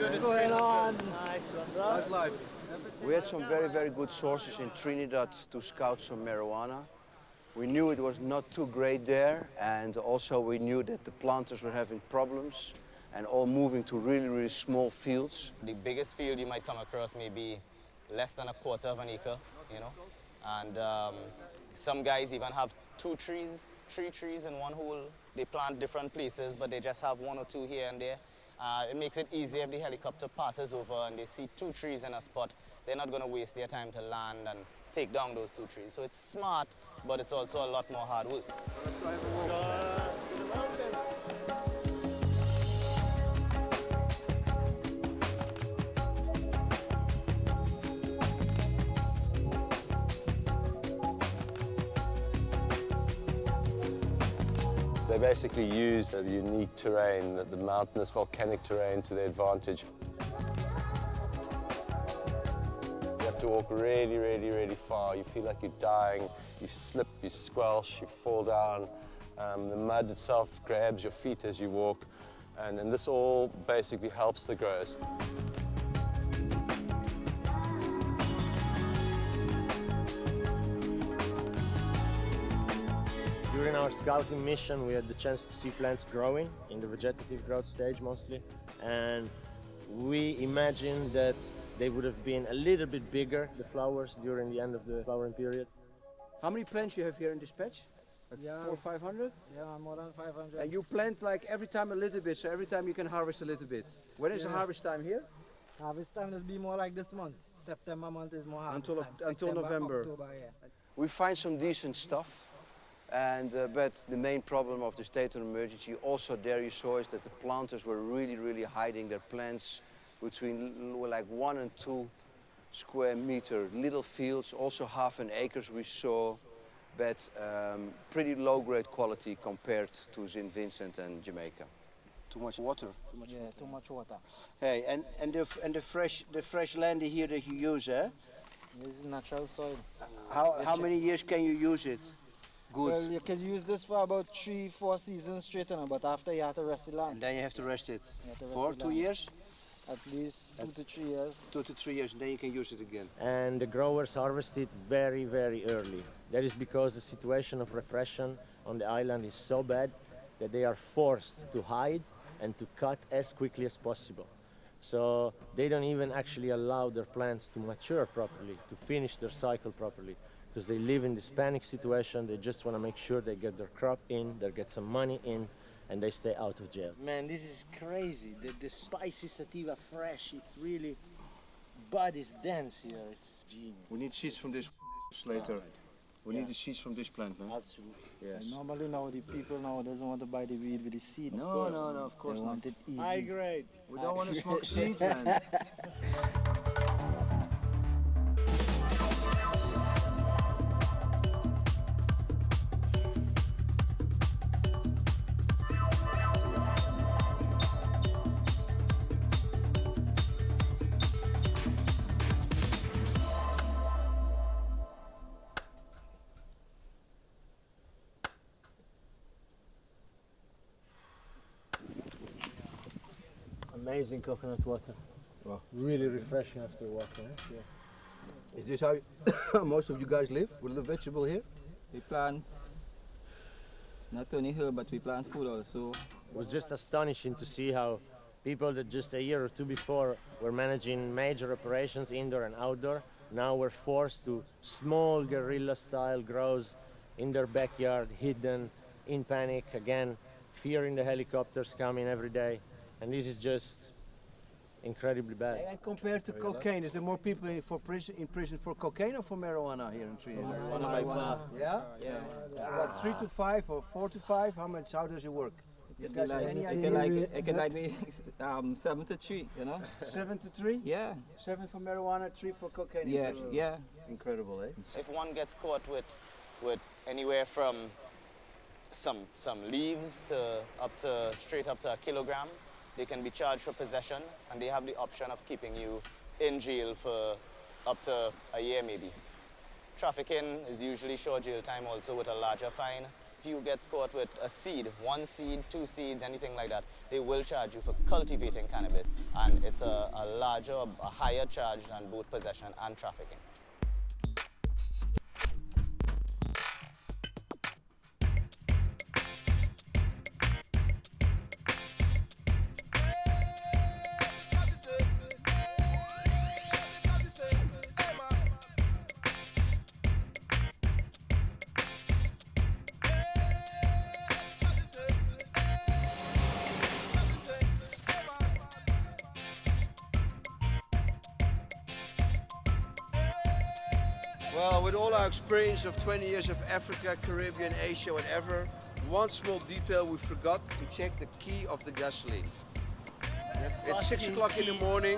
What's going on? Nice one, bro. How's life? We had some very, very good sources in Trinidad to scout some marijuana. We knew it was not too great there, and also we knew that the planters were having problems and all moving to really, really small fields. The biggest field you might come across may be less than a quarter of an acre, and some guys even have three trees in one hole. They plant different places, but they just have one or two here and there. It makes it easier if the helicopter passes over and they see 2 trees in a spot. They're not going to waste their time to land and take down those 2 trees. So it's smart, but it's also a lot more hard work. Let's go have a walk. They basically use the unique terrain, the mountainous volcanic terrain, to their advantage. You have to walk really, really, really far. You feel like you're dying. You slip, you squelch, you fall down. The mud itself grabs your feet as you walk. And this all basically helps the growers. During our scouting mission, we had the chance to see plants growing in the vegetative growth stage mostly, and we imagined that they would have been a little bit bigger, the flowers, during the end of the flowering period. How many plants you have here in this patch? Like 400 or 500? Yeah, more than 500. And you plant like every time a little bit, so every time you can harvest a little bit. When is the harvest time here? Harvest time is be more like this month. September month is more harvest time. Until November. October, yeah. We find some decent stuff. And but the main problem of the state of emergency, also there you saw, is that the planters were really, really hiding their plants between like 1 and 2 square meter little fields, also half an acres we saw, but pretty low grade quality compared to St. Vincent and Jamaica. Too much water. Too much water. Hey, and the fresh land here that you use, eh? This is natural soil. How many years can you use it? Good. Well, you can use this for about 3-4 seasons straight on, but after you have to rest the land. And then you have to rest it. Rest For the 2 land. years? At least 2 to 3 years. 2 to 3 years, and then you can use it again. And the growers harvest it very, very early. That is because the situation of repression on the island is so bad that they are forced to hide and to cut as quickly as possible. So they don't even actually allow their plants to mature properly, to finish their cycle properly, because they live in this panic situation. They just want to make sure they get their crop in, they get some money in, and they stay out of jail. Man, this is crazy. The spicy sativa fresh, it's really, bud is dense here, it's genius. We need seeds from this later. We need the seeds from this plant, man. Absolutely. Yes. And normally now the people now doesn't want to buy the weed with the seed. No, of course they not. want it easy. High grade. We don't want to smoke seeds, man. Amazing coconut water. Wow. Really refreshing after walking. Yeah. Is this how most of you guys live? With the vegetable here? We plant not only herb, but we plant food also. It was just astonishing to see how people that just a year or two before were managing major operations indoor and outdoor now were forced to small guerrilla style grows in their backyard, hidden, in panic, again, fearing the helicopters coming every day. And this is just incredibly bad. And compared to cocaine, is there more people in prison for cocaine or for marijuana here in Trinidad? Marijuana by far. Yeah? Yeah. About 3 to 5 or 4 to 5? How does it work? It can like me 7 to 3, you know? 7 to 3? Yeah. 7 for marijuana, 3 for cocaine. Yeah, yeah. Incredible, eh? If one gets caught with anywhere from some leaves to straight up to a kilogram, they can be charged for possession, and they have the option of keeping you in jail for up to a year maybe. Trafficking is usually short jail time also with a larger fine. If you get caught with a seed, 1 seed, 2 seeds, anything like that, they will charge you for cultivating cannabis, and it's a higher charge than both possession and trafficking. Well, with all our experience of 20 years of Africa, Caribbean, Asia, whatever, one small detail we forgot to check the key of the gasoline. It's 6 o'clock in the morning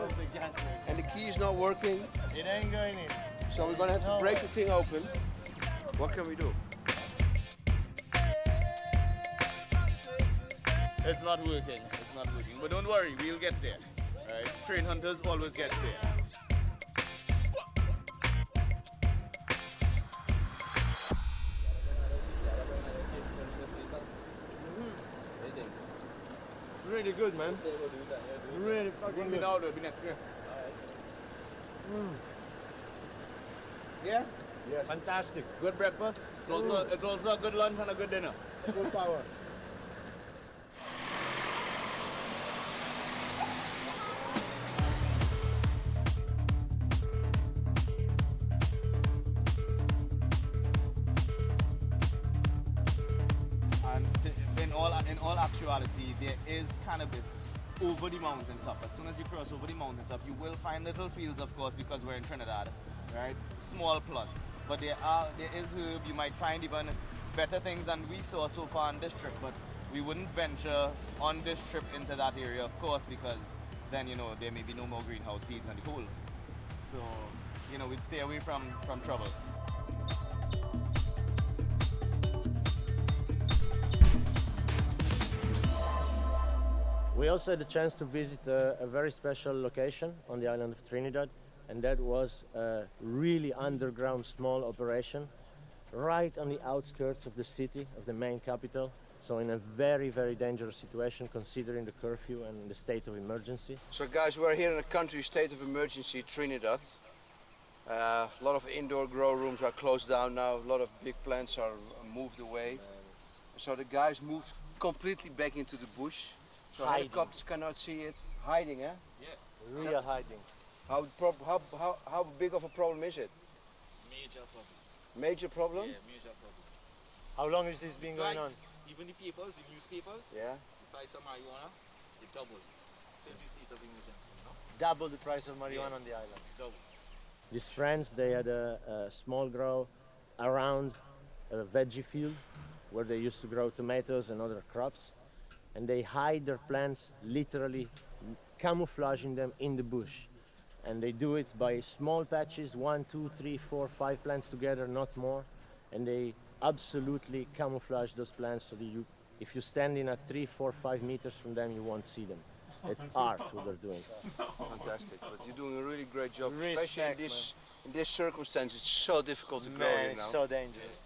and the key is not working. It ain't going in. So we're gonna have to break the thing open. What can we do? It's not working. It's not working. But don't worry, we'll get there. Alright? Train hunters always get there. Really good, man. Really fucking good. Now, be next year. Yeah? Yes. Fantastic. Good breakfast. It's also a good lunch and a good dinner. Full power. And in all actuality, there is cannabis over the mountaintop. As soon as you cross over the mountaintop, you will find little fields, of course, because we're in Trinidad, right? Small plots. But there is herb. You might find even better things than we saw so far on this trip. But we wouldn't venture on this trip into that area, of course, because then, you know, there may be no more greenhouse seeds on the whole. So, you know, we'd stay away from trouble. We also had the chance to visit a very special location on the island of Trinidad, and that was a really underground small operation right on the outskirts of the city, of the main capital. So in a very, very dangerous situation considering the curfew and the state of emergency. So guys, we're here in a country state of emergency, Trinidad. A lot of indoor grow rooms are closed down now. A lot of big plants are moved away. So the guys moved completely back into the bush. So Hiding. helicopters cannot see it. Hiding, eh? Yeah. Real hiding. How big of a problem is it? Major problem. Major problem? Yeah, major problem. How long has this been going on? Even the papers, the newspapers, Yeah. the price of marijuana, it doubled since the state of emergency, you know? Double the price of marijuana on the island. Double. These friends, they had a small grow around a veggie field where they used to grow tomatoes and other crops. And they hide their plants, literally camouflaging them in the bush. And they do it by small patches, 1, 2, 3, 4, 5 plants together, not more. And they absolutely camouflage those plants so that if you stand in at 3, 4, 5 meters from them, you won't see them. It's art what they're doing. Fantastic, but you're doing a really great job, Respect, especially in this circumstance. It's so difficult to grow Man, here it's now. so dangerous.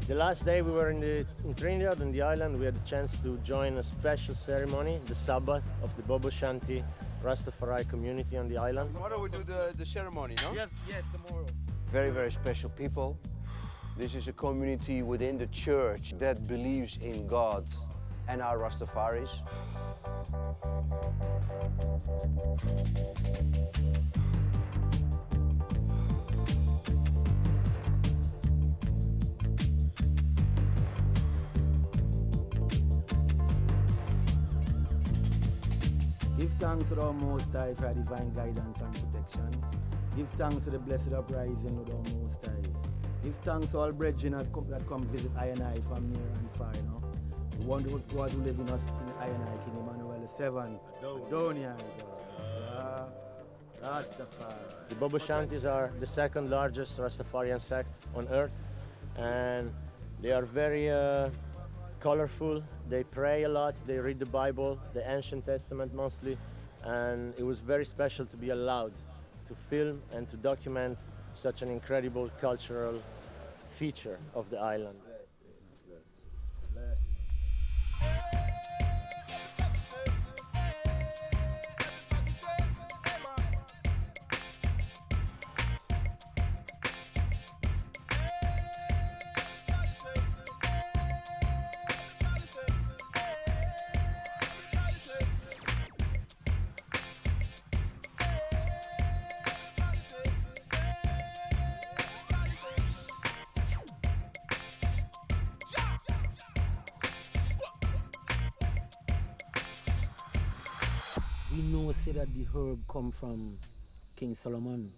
The last day we were in Trinidad on the island, we had the chance to join a special ceremony, the Sabbath of the Bobo Shanti Rastafari community on the island. Tomorrow we do the ceremony, no? Yes, tomorrow. Very, very special people. This is a community within the church that believes in God and our Rastafaris. Give thanks to the Most High for divine guidance and protection. Give thanks to the blessed uprising of the Most High. Give thanks to all brethren that come visit I and I from near and far, you know. The one God who live in us in I and I, King Emmanuel 7. Adonia, Rastafari. The Bobo Shantis are the second largest Rastafarian sect on earth, and they are very colorful. They pray a lot, they read the Bible, the Ancient Testament mostly, and it was very special to be allowed to film and to document such an incredible cultural feature of the island. We know say that the herb come from King Solomon,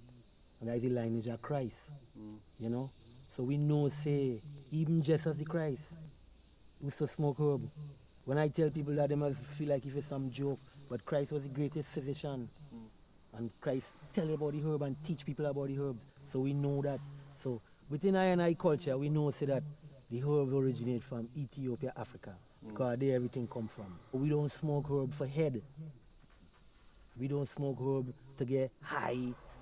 and that is the lineage of Christ. You know? So we know say even Jesus the Christ used to smoke herb. When I tell people that, they must feel like if it's some joke, but Christ was the greatest physician. And Christ tell about the herb and teach people about the herbs. So we know that. So within I culture, we know say that the herbs originate from Ethiopia, Africa, because there everything come from. We don't smoke herb for head. We don't smoke herb to get high,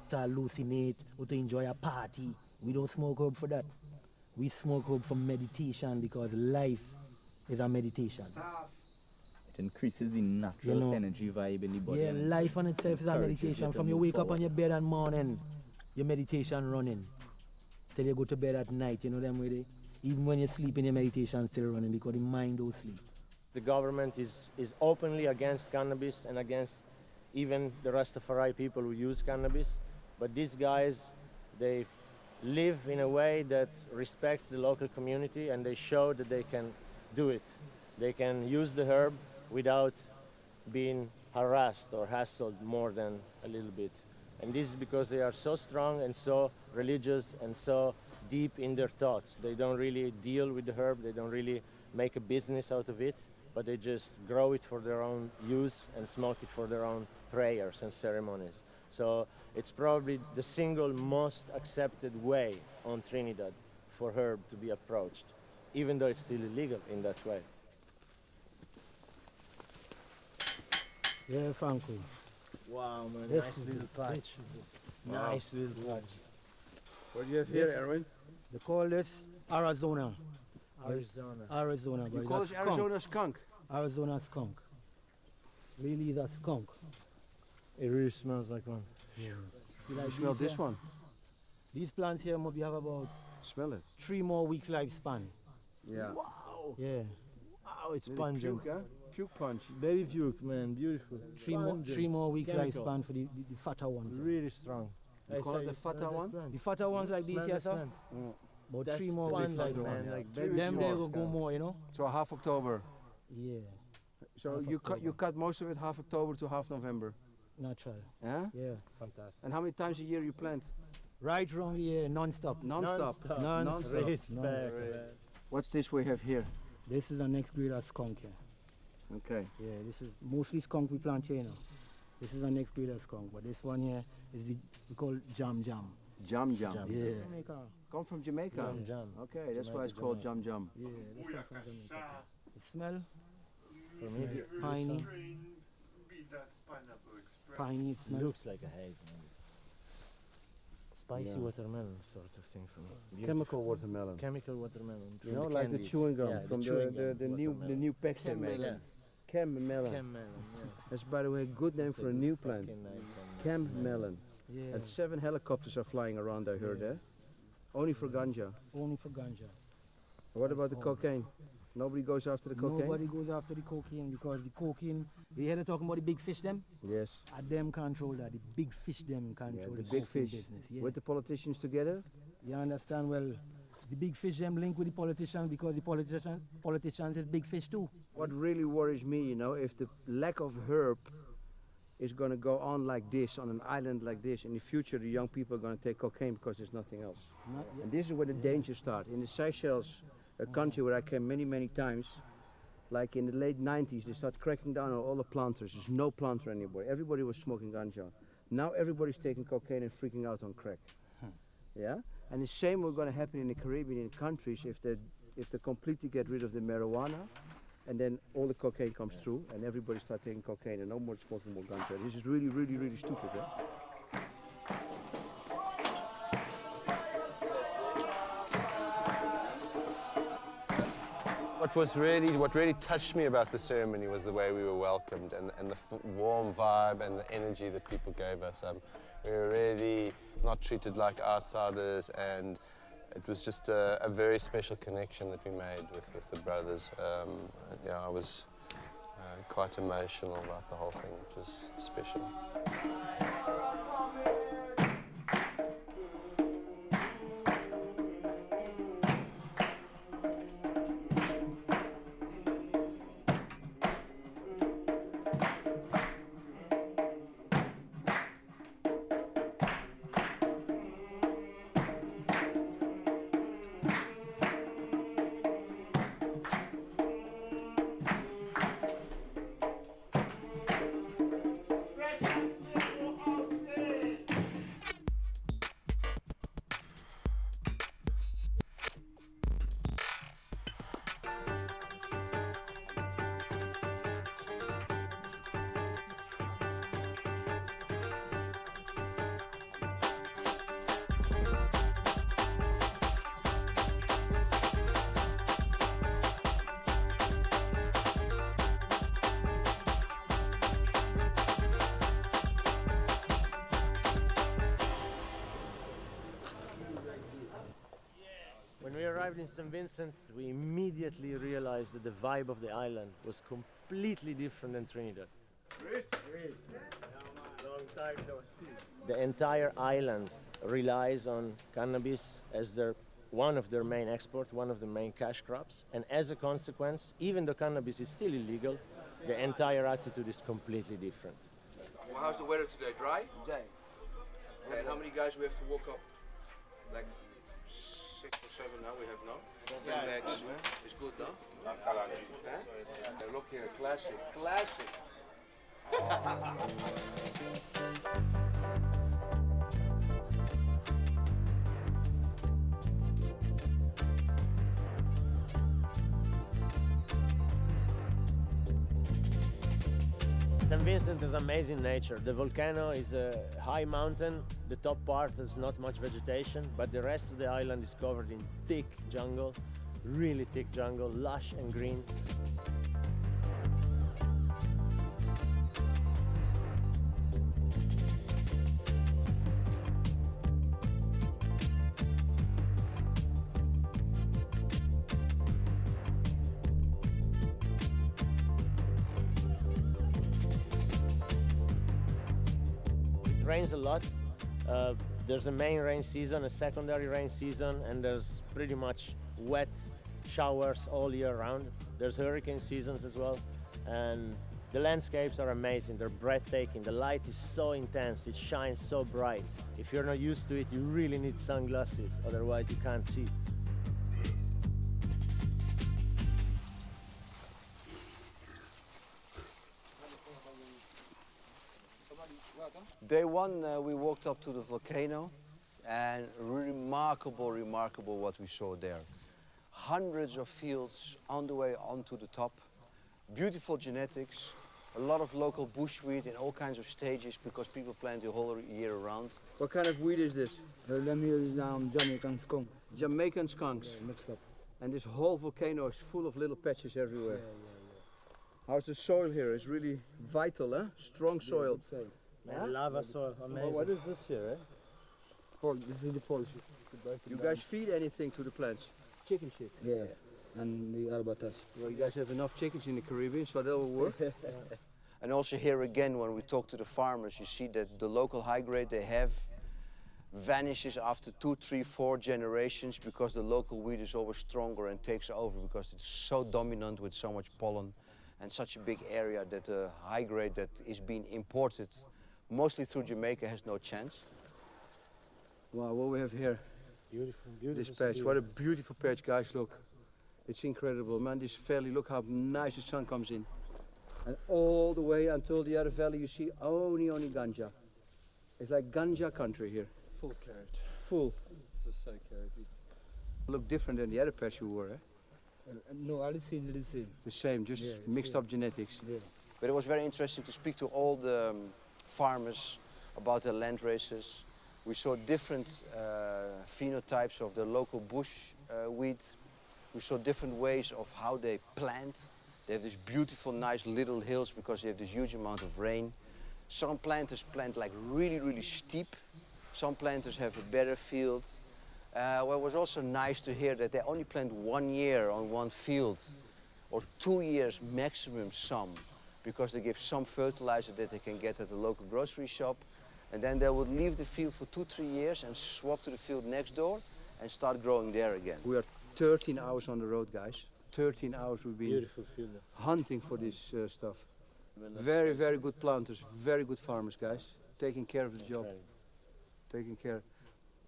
to hallucinate, or to enjoy a party. We don't smoke herb for that. We smoke herb for meditation, because life is a meditation. It increases the natural energy vibe in the body. Yeah, life on itself is a meditation. From you wake up on your bed in morning, your meditation running. Till you go to bed at night, you know them way they, even when you sleep in your meditation still running, because the mind don't sleep. The government is openly against cannabis and against even the Rastafari people who use cannabis. But these guys, they live in a way that respects the local community, and they show that they can do it. They can use the herb without being harassed or hassled more than a little bit. And this is because they are so strong and so religious and so deep in their thoughts. They don't really deal with the herb, they don't really make a business out of it, but they just grow it for their own use and smoke it for their own prayers and ceremonies. So it's probably the single most accepted way on Trinidad for herb to be approached, even though it's still illegal in that way. Yeah, Franco. Wow, man, Yes, nice little patch. Wow. Nice little patch. What do you have here, Erwin? They call this Arizona. Arizona. Arizona. You but call it's it a Arizona skunk? Arizona skunk. Really is a skunk. It really smells like one. Yeah. You smell this one? These plants here maybe have about Smell it. 3 more weeks lifespan. Yeah. Wow. Yeah. Wow, it's Really pungent. puke, huh? Puke punch. Baby puke, man, beautiful. 3 more weeks Chemical. lifespan for the fatter ones. Really strong. You call it the fatter one? The fatter ones like these here, sir. About 3 more weeks sponge-like, lifespan. man, like Them they will go more, you know. So half October. Yeah. So you cut most of it half October to half November. Natural. Yeah? Yeah. Fantastic. And how many times a year you plant? Right around here, non-stop. Non-stop. Non-stop. Respect, man. What's this we have here? This is the next breed of skunk here. Okay. Yeah, this is mostly skunk we plant here now. This is the next breed of skunk, but this one here is we call jam jam. Jam jam. Yeah. Come from Jamaica? Jam jam. Okay, that's why it's called jam jam. Yeah, this comes from Jamaica. It smell For me, piney. Piney it smell. looks like a haze, man. spicy Yeah. watermelon sort of thing for me. Chemical watermelon. Chemical watermelon. You from know, the like the candies. chewing gum Yeah, from chewing the gum new watermelon. new packs they make. Yeah. Chem melon. Chem melon, yeah. That's, by the way, a good name That's a for a good new plant. fucking name. Chem melon. Yeah. And 7 helicopters are flying around, I heard, Only for ganja. Only for ganja. What about the cocaine? Nobody goes after the cocaine? Nobody goes after the cocaine because the cocaine, you hear they talking about the big fish them? Yes. Them control that, the big fish them control the the big cocaine fish. business. Yeah. With the politicians together? You understand? Well, the big fish them link with the politicians because the politicians is big fish too. What really worries me, you know, if the lack of herb is going to go on like this, on an island like this, in the future the young people are going to take cocaine because there's nothing else. And this is where the dangers start. In the Seychelles, a country where I came many, many times, like in the late 90s, they start cracking down on all the planters. There's no planter anymore. Everybody was smoking ganja. Now everybody's taking cocaine and freaking out on crack. Yeah? And the same will going to happen in the Caribbean countries if they completely get rid of the marijuana, and then all the cocaine comes through, and everybody starts taking cocaine and no more smoking more ganja. This is really, really, really stupid, What really touched me about the ceremony was the way we were welcomed and the warm vibe and the energy that people gave us. We were really not treated like outsiders, and it was just a very special connection that we made with the brothers. Yeah, I was quite emotional about the whole thing. It was special. When we arrived in St. Vincent, we immediately realized that the vibe of the island was completely different than Trinidad. Long time no see. The entire island relies on cannabis as one of their main exports, one of the main cash crops. And as a consequence, even though cannabis is still illegal, the entire attitude is completely different. Well, how's the weather today? Dry? Dry. Okay, and how many guys we have to walk up? Like 6 or 7 now we have now. 10 bags is good now. Huh? Look here, classic, classic. St. Vincent is amazing nature. The volcano is a high mountain. The top part has not much vegetation, but the rest of the island is covered in thick jungle, really thick jungle, lush and green. It rains a lot. There's a main rain season, a secondary rain season, and there's pretty much wet showers all year round. There's hurricane seasons as well, and the landscapes are amazing. They're breathtaking. The light is so intense. It shines so bright. If you're not used to it, you really need sunglasses, otherwise you can't see. Day one, we walked up to the volcano, and remarkable what we saw there. Hundreds of fields on the way onto the top, beautiful genetics, A lot of local bushweed in all kinds of stages because people plant the whole year around. What kind of weed is this? Them here is Jamaican skunks. Jamaican skunks. Yeah, mix up. And this whole volcano is full of little patches everywhere. How's the soil here? It's really vital, huh? Strong soil. Man, lava soil, amazing. What is this here, eh? This is the fall shit. You guys feed anything to the plants? Chicken shit. Yeah, and the albatas. Well, you guys have enough chickens in the Caribbean, so that will work. And also here again, when we talk to the farmers, you see that the local high grade they have vanishes after 2, 3, 4 generations because the local weed is always stronger and takes over because it's so dominant with so much pollen and such a big area that the high grade that is being imported mostly through Jamaica has no chance. Wow, what we have here. Beautiful, beautiful. This patch, what a beautiful patch, guys, look. It's incredible, man, this valley, look how nice the sun comes in. And all the way until the other valley you see only ganja. It's like ganja country here. Full carrot. Full. It's so carroty. Look different than the other patch you were, eh? No, all the seeds are the same. The same, just mixed up genetics. Yeah. But it was very interesting to speak to all the farmers about their land races. We saw different phenotypes of the local bush wheat. We saw different ways of how they plant. They have these beautiful, nice little hills because they have this huge amount of rain. Some planters plant like really, really steep. Some planters have a better field. Well, it was also nice to hear that they only plant 1 year on one field, or 2 years maximum some, because they give some fertilizer that they can get at the local grocery shop. And then they would leave the field for 2, 3 years and swap to the field next door and start growing there again. We are 13 hours on the road, guys. 13 hours we've been Beautiful field. hunting for this stuff. Very, very good planters, very good farmers, guys. Taking care of the job. Taking care,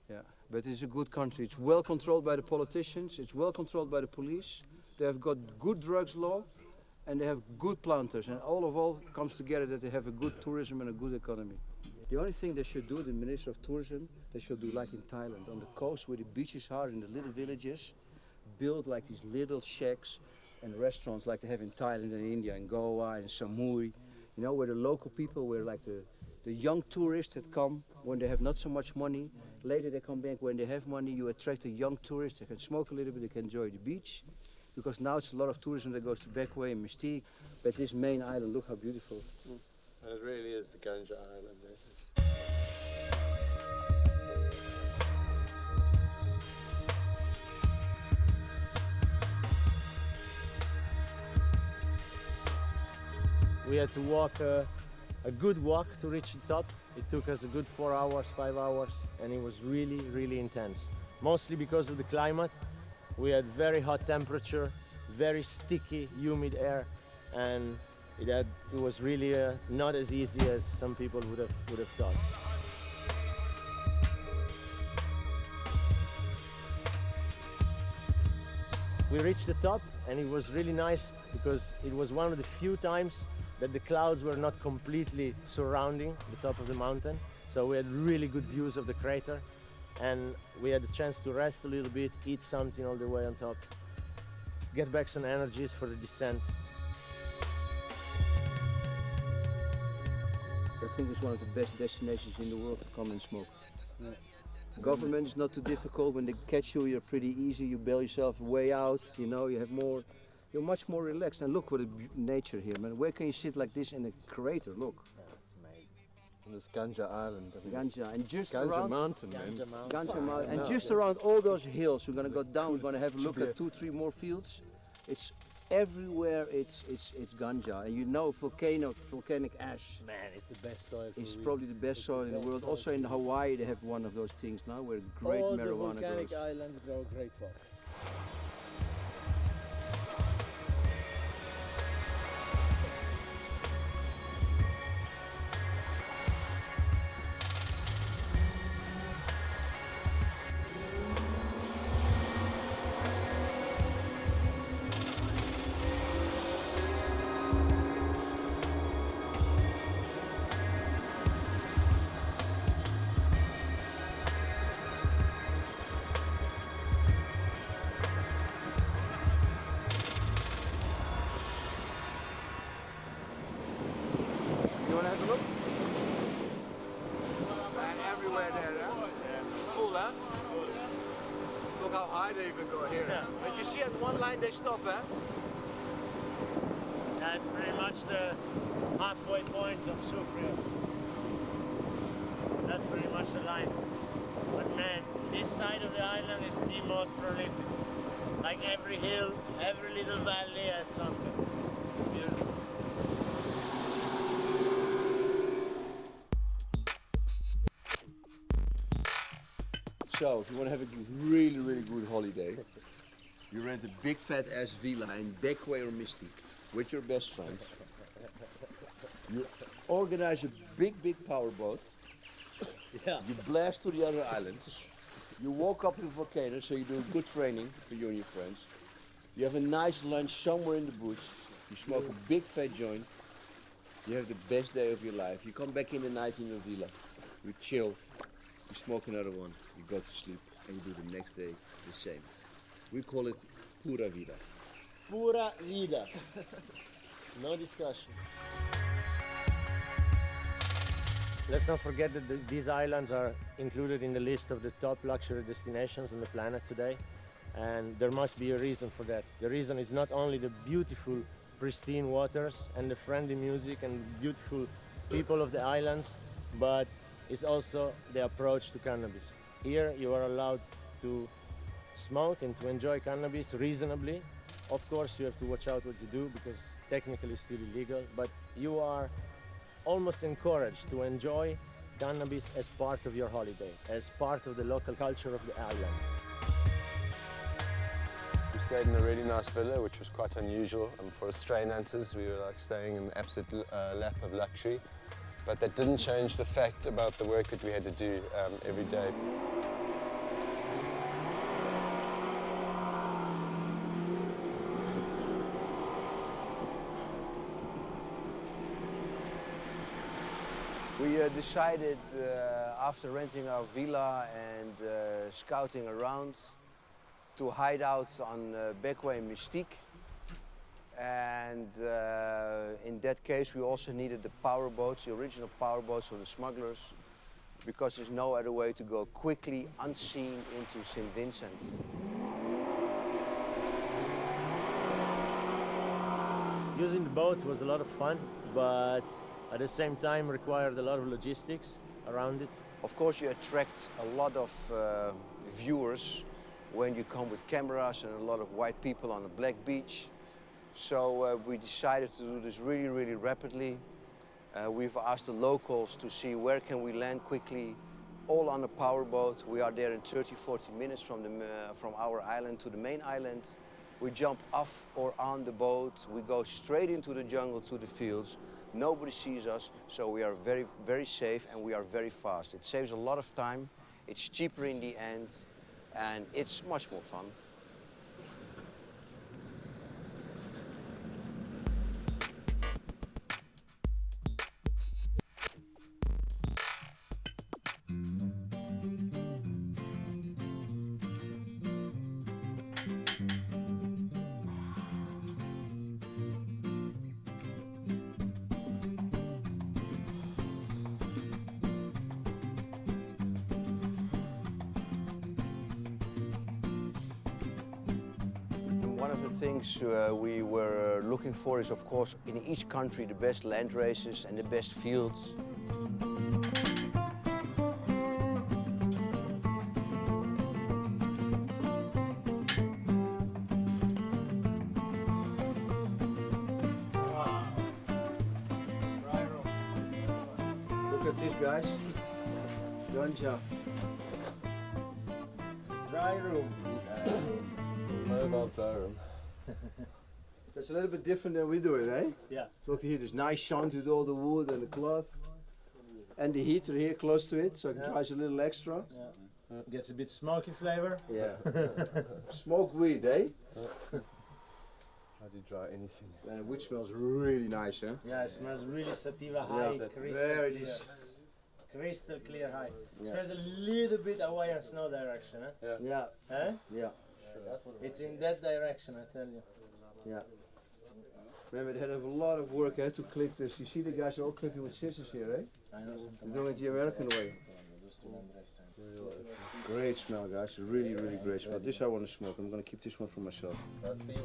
yeah. But it's a good country. It's well controlled by the politicians. It's well controlled by the police. They have got good drugs law, and they have good planters. And all comes together that they have a good tourism and a good economy. The only thing they should do, the Minister of Tourism, they should do like in Thailand, on the coast where the beaches are, in the little villages, build like these little shacks and restaurants like they have in Thailand and India and Goa and Samui, you know, where the local people, where like the young tourists that come when they have not so much money, later they come back when they have money, you attract a young tourist, they can smoke a little bit, they can enjoy the beach, because now it's a lot of tourism that goes to Beckway and Mystique, but this main island, look how beautiful. And it really is the Ganja Island. We had to walk a good walk to reach the top. It took us a good 4 hours, 5 hours, and it was really, really intense. Mostly because of the climate. We had very hot temperature, very sticky, humid air, and it was really not as easy as some people would have thought. We reached the top, and it was really nice because it was one of the few times that the clouds were not completely surrounding the top of the mountain. So we had really good views of the crater, and we had the chance to rest a little bit, eat something all the way on top, get back some energies for the descent. I think it's one of the best destinations in the world to come and smoke. Government is not too difficult. When they catch you, you're pretty easy. You bail yourself way out. You know, you're much more relaxed. And look what the nature here, man. Where can you sit like this in a crater? Look. Yeah, it's amazing. And this Ganja Island. Ganja, and just Ganja around Mountain, man. Ganja Mountain, and just around all those hills. We're gonna go down. We're gonna have a look at 2, 3 more fields. It's everywhere. It's ganja, and you know, volcanic ash. Man, it's the best soil. It's probably the best soil in the world. Also in Hawaii, they have one of those things now where great all marijuana the volcanic grows. islands grow great pot. see at one line they stop, eh? That's pretty much the halfway point of Sufria. That's pretty much the line. But man, this side of the island is the most prolific. Like every hill, every little valley has something. It's beautiful. So, if you want to have a really, really good holiday, you rent a big fat ass villa in Bequia or Mystique with your best friends. You organize a big powerboat. Yeah. You blast to the other islands. You walk up to the volcano, so you do good training for you and your friends. You have a nice lunch somewhere in the bush. You smoke a big fat joint. You have the best day of your life. You come back in the night in your villa. You chill. You smoke another one. You go to sleep, and you do the next day the same. We call it pura vida. Pura vida. No discussion. Let's not forget that these islands are included in the list of the top luxury destinations on the planet today, and there must be a reason for that. The reason is not only the beautiful, pristine waters and the friendly music and beautiful people of the islands, but it's also the approach to cannabis. Here you are allowed to smoke and to enjoy cannabis reasonably. Of course, you have to watch out what you do because technically it's still illegal, but you are almost encouraged to enjoy cannabis as part of your holiday, as part of the local culture of the island. We stayed in a really nice villa, which was quite unusual. For Australian hunters, we were like staying in an absolute lap of luxury. But that didn't change the fact about the work that we had to do every day. We decided after renting our villa and scouting around to hide out on Bequia and Mystique. And in that case, we also needed the power boats, the original power boats of the smugglers, because there's no other way to go quickly, unseen, into St. Vincent. Using the boat was a lot of fun, but at the same time required a lot of logistics around it. Of course, you attract a lot of viewers when you come with cameras and a lot of white people on a black beach. So we decided to do this really, really rapidly. We've asked the locals to see where can we land quickly, all on a powerboat. We are there in 30, 40 minutes from our island to the main island. We jump off or on the boat. We go straight into the jungle to the fields. Nobody sees us, so we are very, very safe and we are very fast. It saves a lot of time. It's cheaper in the end, and it's much more fun. One of the things we were looking for is, of course, in each country, the best land races and the best fields. Look at this, guys. Ganja. Dry room. Mobile dry room. That's a little bit different than we do it, eh? Yeah. Look here, there's nice sun with all the wood and the cloth. And the heater here close to it, so it dries a little extra. Yeah. Gets a bit smoky flavor. Yeah. Smoke weed, eh? How do you dry anything? Which smells really nice, huh? Yeah, it smells really sativa high. Yeah, Crystal very clear. this. Crystal clear high. Yeah. Smells a little bit Hawaiian snow direction, eh? Yeah. Eh? Yeah. It's in that direction, I tell you. Yeah. Remember, they had a lot of work to clip this. You see the guys are all clipping with scissors here, eh? I know. They're doing it the American way. Great smell, guys. Really, really great smell. This I want to smoke. I'm going to keep this one for myself. That's for you.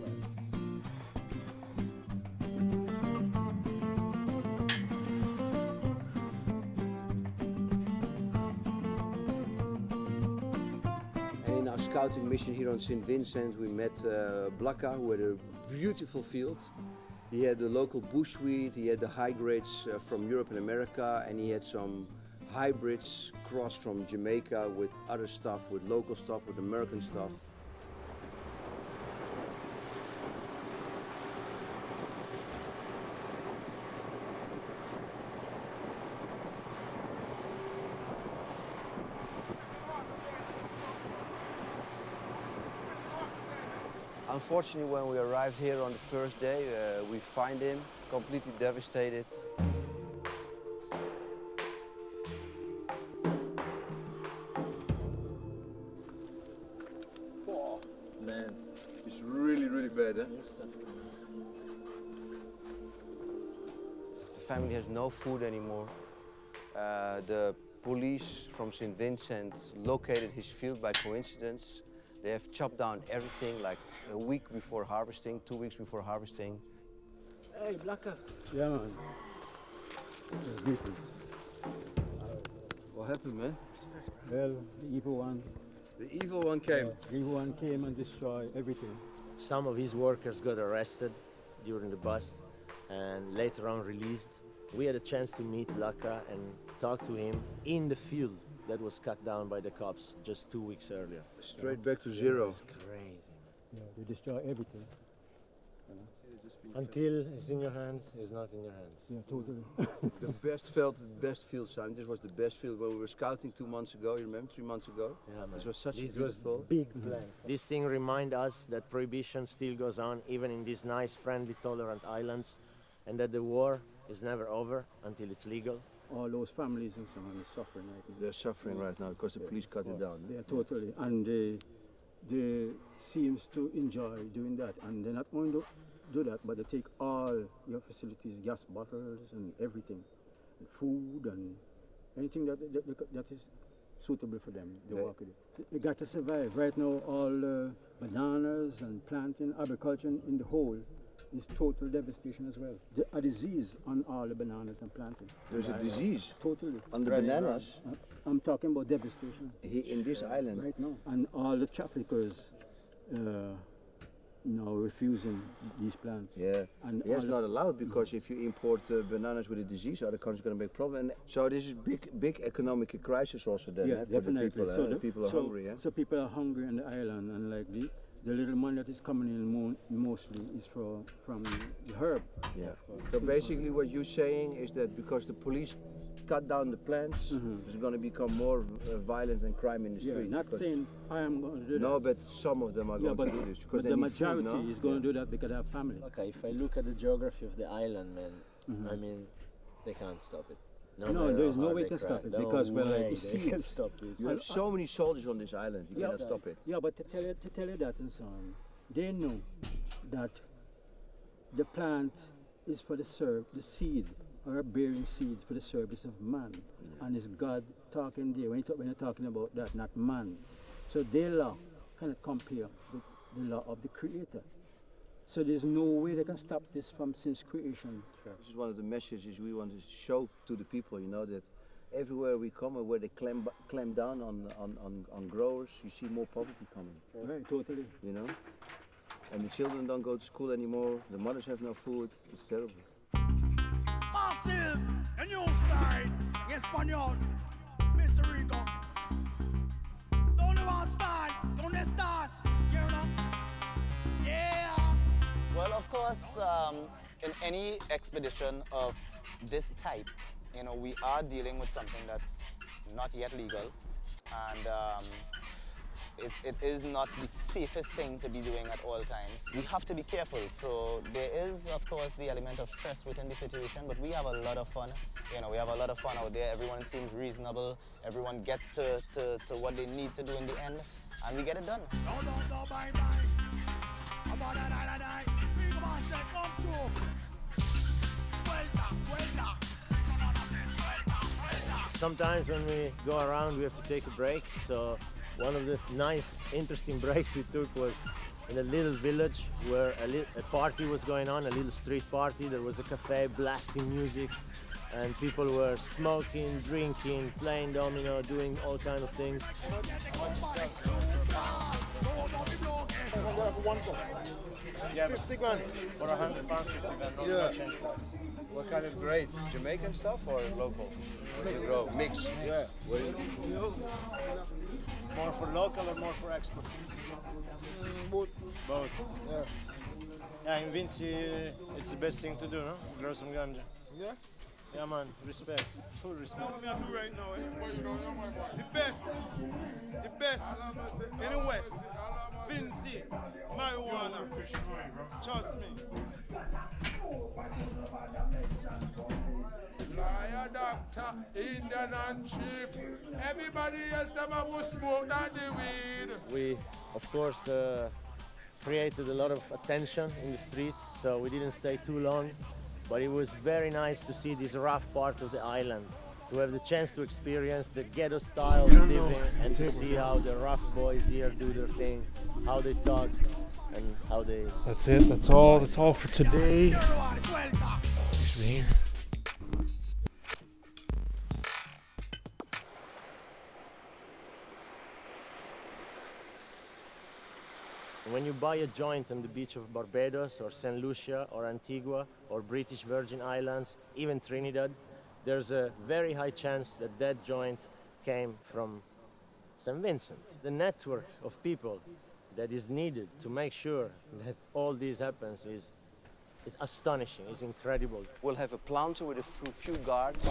And in our scouting mission here on St. Vincent, we met Blakka, who had a beautiful field. He had the local bushwheat, he had the high grades from Europe and America, and he had some hybrids crossed from Jamaica with other stuff, with local stuff, with American stuff. Unfortunately, when we arrived here on the first day, we find him completely devastated. Oh, man, it's really, really bad, eh? The family has no food anymore. The police from St. Vincent located his field by coincidence. They have chopped down everything like a week before harvesting, 2 weeks before harvesting. Hey, Blakka. Yeah, man. What happened, man? Well, the evil one. The evil one came? The evil one came and destroyed everything. Some of his workers got arrested during the bust and later on released. We had a chance to meet Blakka and talk to him in the field that was cut down by the cops just 2 weeks earlier. Straight back to zero. It's crazy. Yeah, they destroy everything. Until it's in your hands, it's not in your hands. Yeah, totally. The best field, Simon. This was the best field when we were scouting 2 months ago. You remember, 3 months ago? Yeah, man. This was such This a beautiful. was big plans. This thing reminds us that prohibition still goes on, even in these nice, friendly, tolerant islands, and that the war is never over until it's legal. All those families and so on are suffering right now. They're suffering right now because the police cut it down. Yeah, totally. And they seems to enjoy doing that. And they not only do that, but they take all your facilities, gas bottles and everything, and food and anything that is suitable for them. They walk with it. They got to survive. Right now, all bananas and planting, agriculture in the whole is total devastation as well. A disease on all the bananas and planting. There's a disease? Totally. On the bananas? I'm talking about devastation. In this island? Right now. And all the traffickers now refusing these plants. Yeah, and it's not allowed because if you import bananas with a disease, other countries going to make problem. And so this is big economic crisis also then. Yeah, for definitely. The people, So people are hungry. So people are hungry on the island, and like the little money that is coming in mostly is from the herb. Yeah. So basically what you're saying is that because the police cut down the plants, there's going to become more violence and crime in the street. Not saying I am going to do that. No, but some of them are going to do this because but the majority is going to do that because they have family. Okay, if I look at the geography of the island, man, I mean, they can't stop it. No, there is no way to stop it because they can stop this. You have so many soldiers on this island, you cannot stop it. Yeah, but to tell you that and so on, they know that the plant is for the seed or bearing seed for the service of man, and it's God talking there when you're talking about that, not man. So their law cannot compare with the law of the Creator. So there's no way they can stop this from since creation. This is one of the messages we want to show to the people, you know, that everywhere we come and where they clamp down on growers, you see more poverty coming. Right, totally. You know? And the children don't go to school anymore, the mothers have no food, it's terrible. Massive! A new style! Español! Mr. Rico! Don't ever start! Don't start! You know? Yeah! Well, of course, in any expedition of this type, you know, we are dealing with something that's not yet legal, and it is not the safest thing to be doing at all times. We have to be careful. So there is, of course, the element of stress within the situation, but we have a lot of fun. You know, we have a lot of fun out there. Everyone seems reasonable. Everyone gets to what they need to do in the end, and we get it done. No, bye. About that, big man said, come through. Suelta. sometimes when we go around, we have to take a break. So one of the nice, interesting breaks we took was in a little village where a party was going on, a little street party. There was a cafe blasting music, and people were smoking, drinking, playing domino, doing all kinds of things. Yeah, 50 grand for 100 pounds, 50 grand. Yeah. What kind of grade? Jamaican stuff or local? What do you grow? Mix. Yeah. What do you... More for local or more for export? Both. Both. Yeah. Yeah, in Vinci, it's the best thing to do, no? Grow some ganja. Yeah? Yeah, man. Respect. Full respect. What I do right now, the best in the West. Vinci, marijuana. Trust me. Liar, doctor, Indian and chief. Everybody else them who smoke that the weed. We, of course, created a lot of attention in the street, so we didn't stay too long. But it was very nice to see this rough part of the island, to have the chance to experience the ghetto style of living and to see how the rough boys here do their thing, how they talk and how they... That's it. That's all for today. Thanks for being here. When you buy a joint on the beach of Barbados or St. Lucia or Antigua or British Virgin Islands, even Trinidad, there's a very high chance that that joint came from St. Vincent. The network of people that is needed to make sure that all this happens is astonishing, is incredible. We'll have a planter with a few guards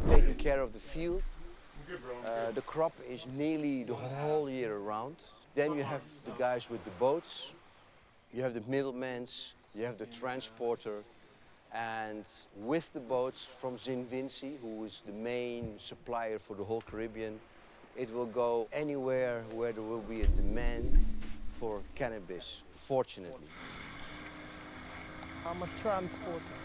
taking care of the fields. The crop is nearly the whole year around. Then you have the guys with the boats, you have the middlemen, you have the transporter, and with the boats from St. Vincent, who is the main supplier for the whole Caribbean, it will go anywhere where there will be a demand for cannabis, fortunately. I'm a transporter.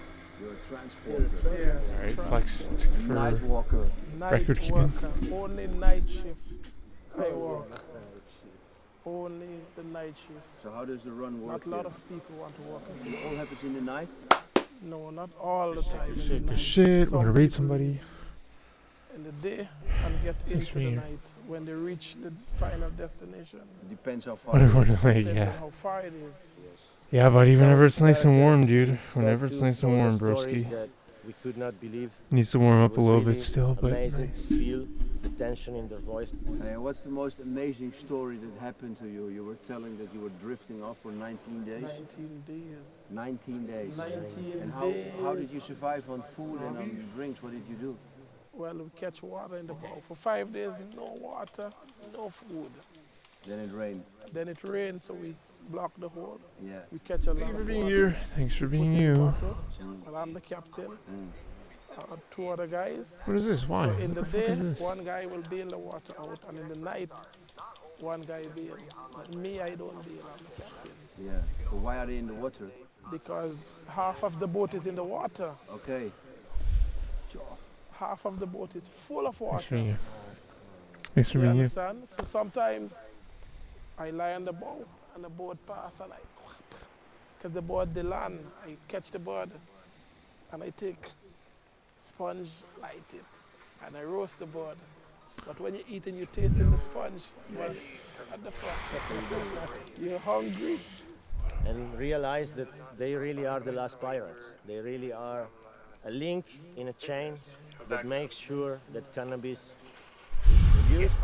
You're a transporter. Yes. All right, Flex for night walker. record keeping. Only night shift I work. Only the night shift. So how does the run work? Not a lot of people want to work. It all happens in the night? No, not all the time. Good shit. We're gonna read somebody. In the day and get into the night when they reach the final destination. It depends how far. Depends on how far it is. Yeah, but even whenever it's nice and warm, dude. Whenever it's nice and warm, broski. We could not believe. Needs to warm up a little bit still, but amazing nice. to feel the tension in their voice. What's the most amazing story that happened to you? You were telling that you were drifting off for 19 days? 19 days. 19 days. 19 and days. how did you survive on food and on drinks? What did you do? Well, we catch water in the bowl. For 5 days, no water, no food. Then it rained. Then it rained, so we block the hole. Yeah. We catch a lot Thanks for of being water. here. Thanks for being you. Well, I'm the captain. 2 other guys. What is this? Why? So in What the the fuck day, is this? one guy will bail the water out, and in the night, one guy bail. But me, I don't bail. I'm the captain. Yeah. But why are they in the water? Because half of the boat is in the water. Okay. Half of the boat is full of Thanks for water. being you. Thanks for You being you. understand? So sometimes I lie on the bow and the boat pass and I, because the boat they land, I catch the bird and I take sponge, light it, and I roast the bird. But when you eat and you taste in the sponge, well, at the front, you're hungry. And realize that they really are the last pirates. They really are a link in a chain that makes sure that cannabis is produced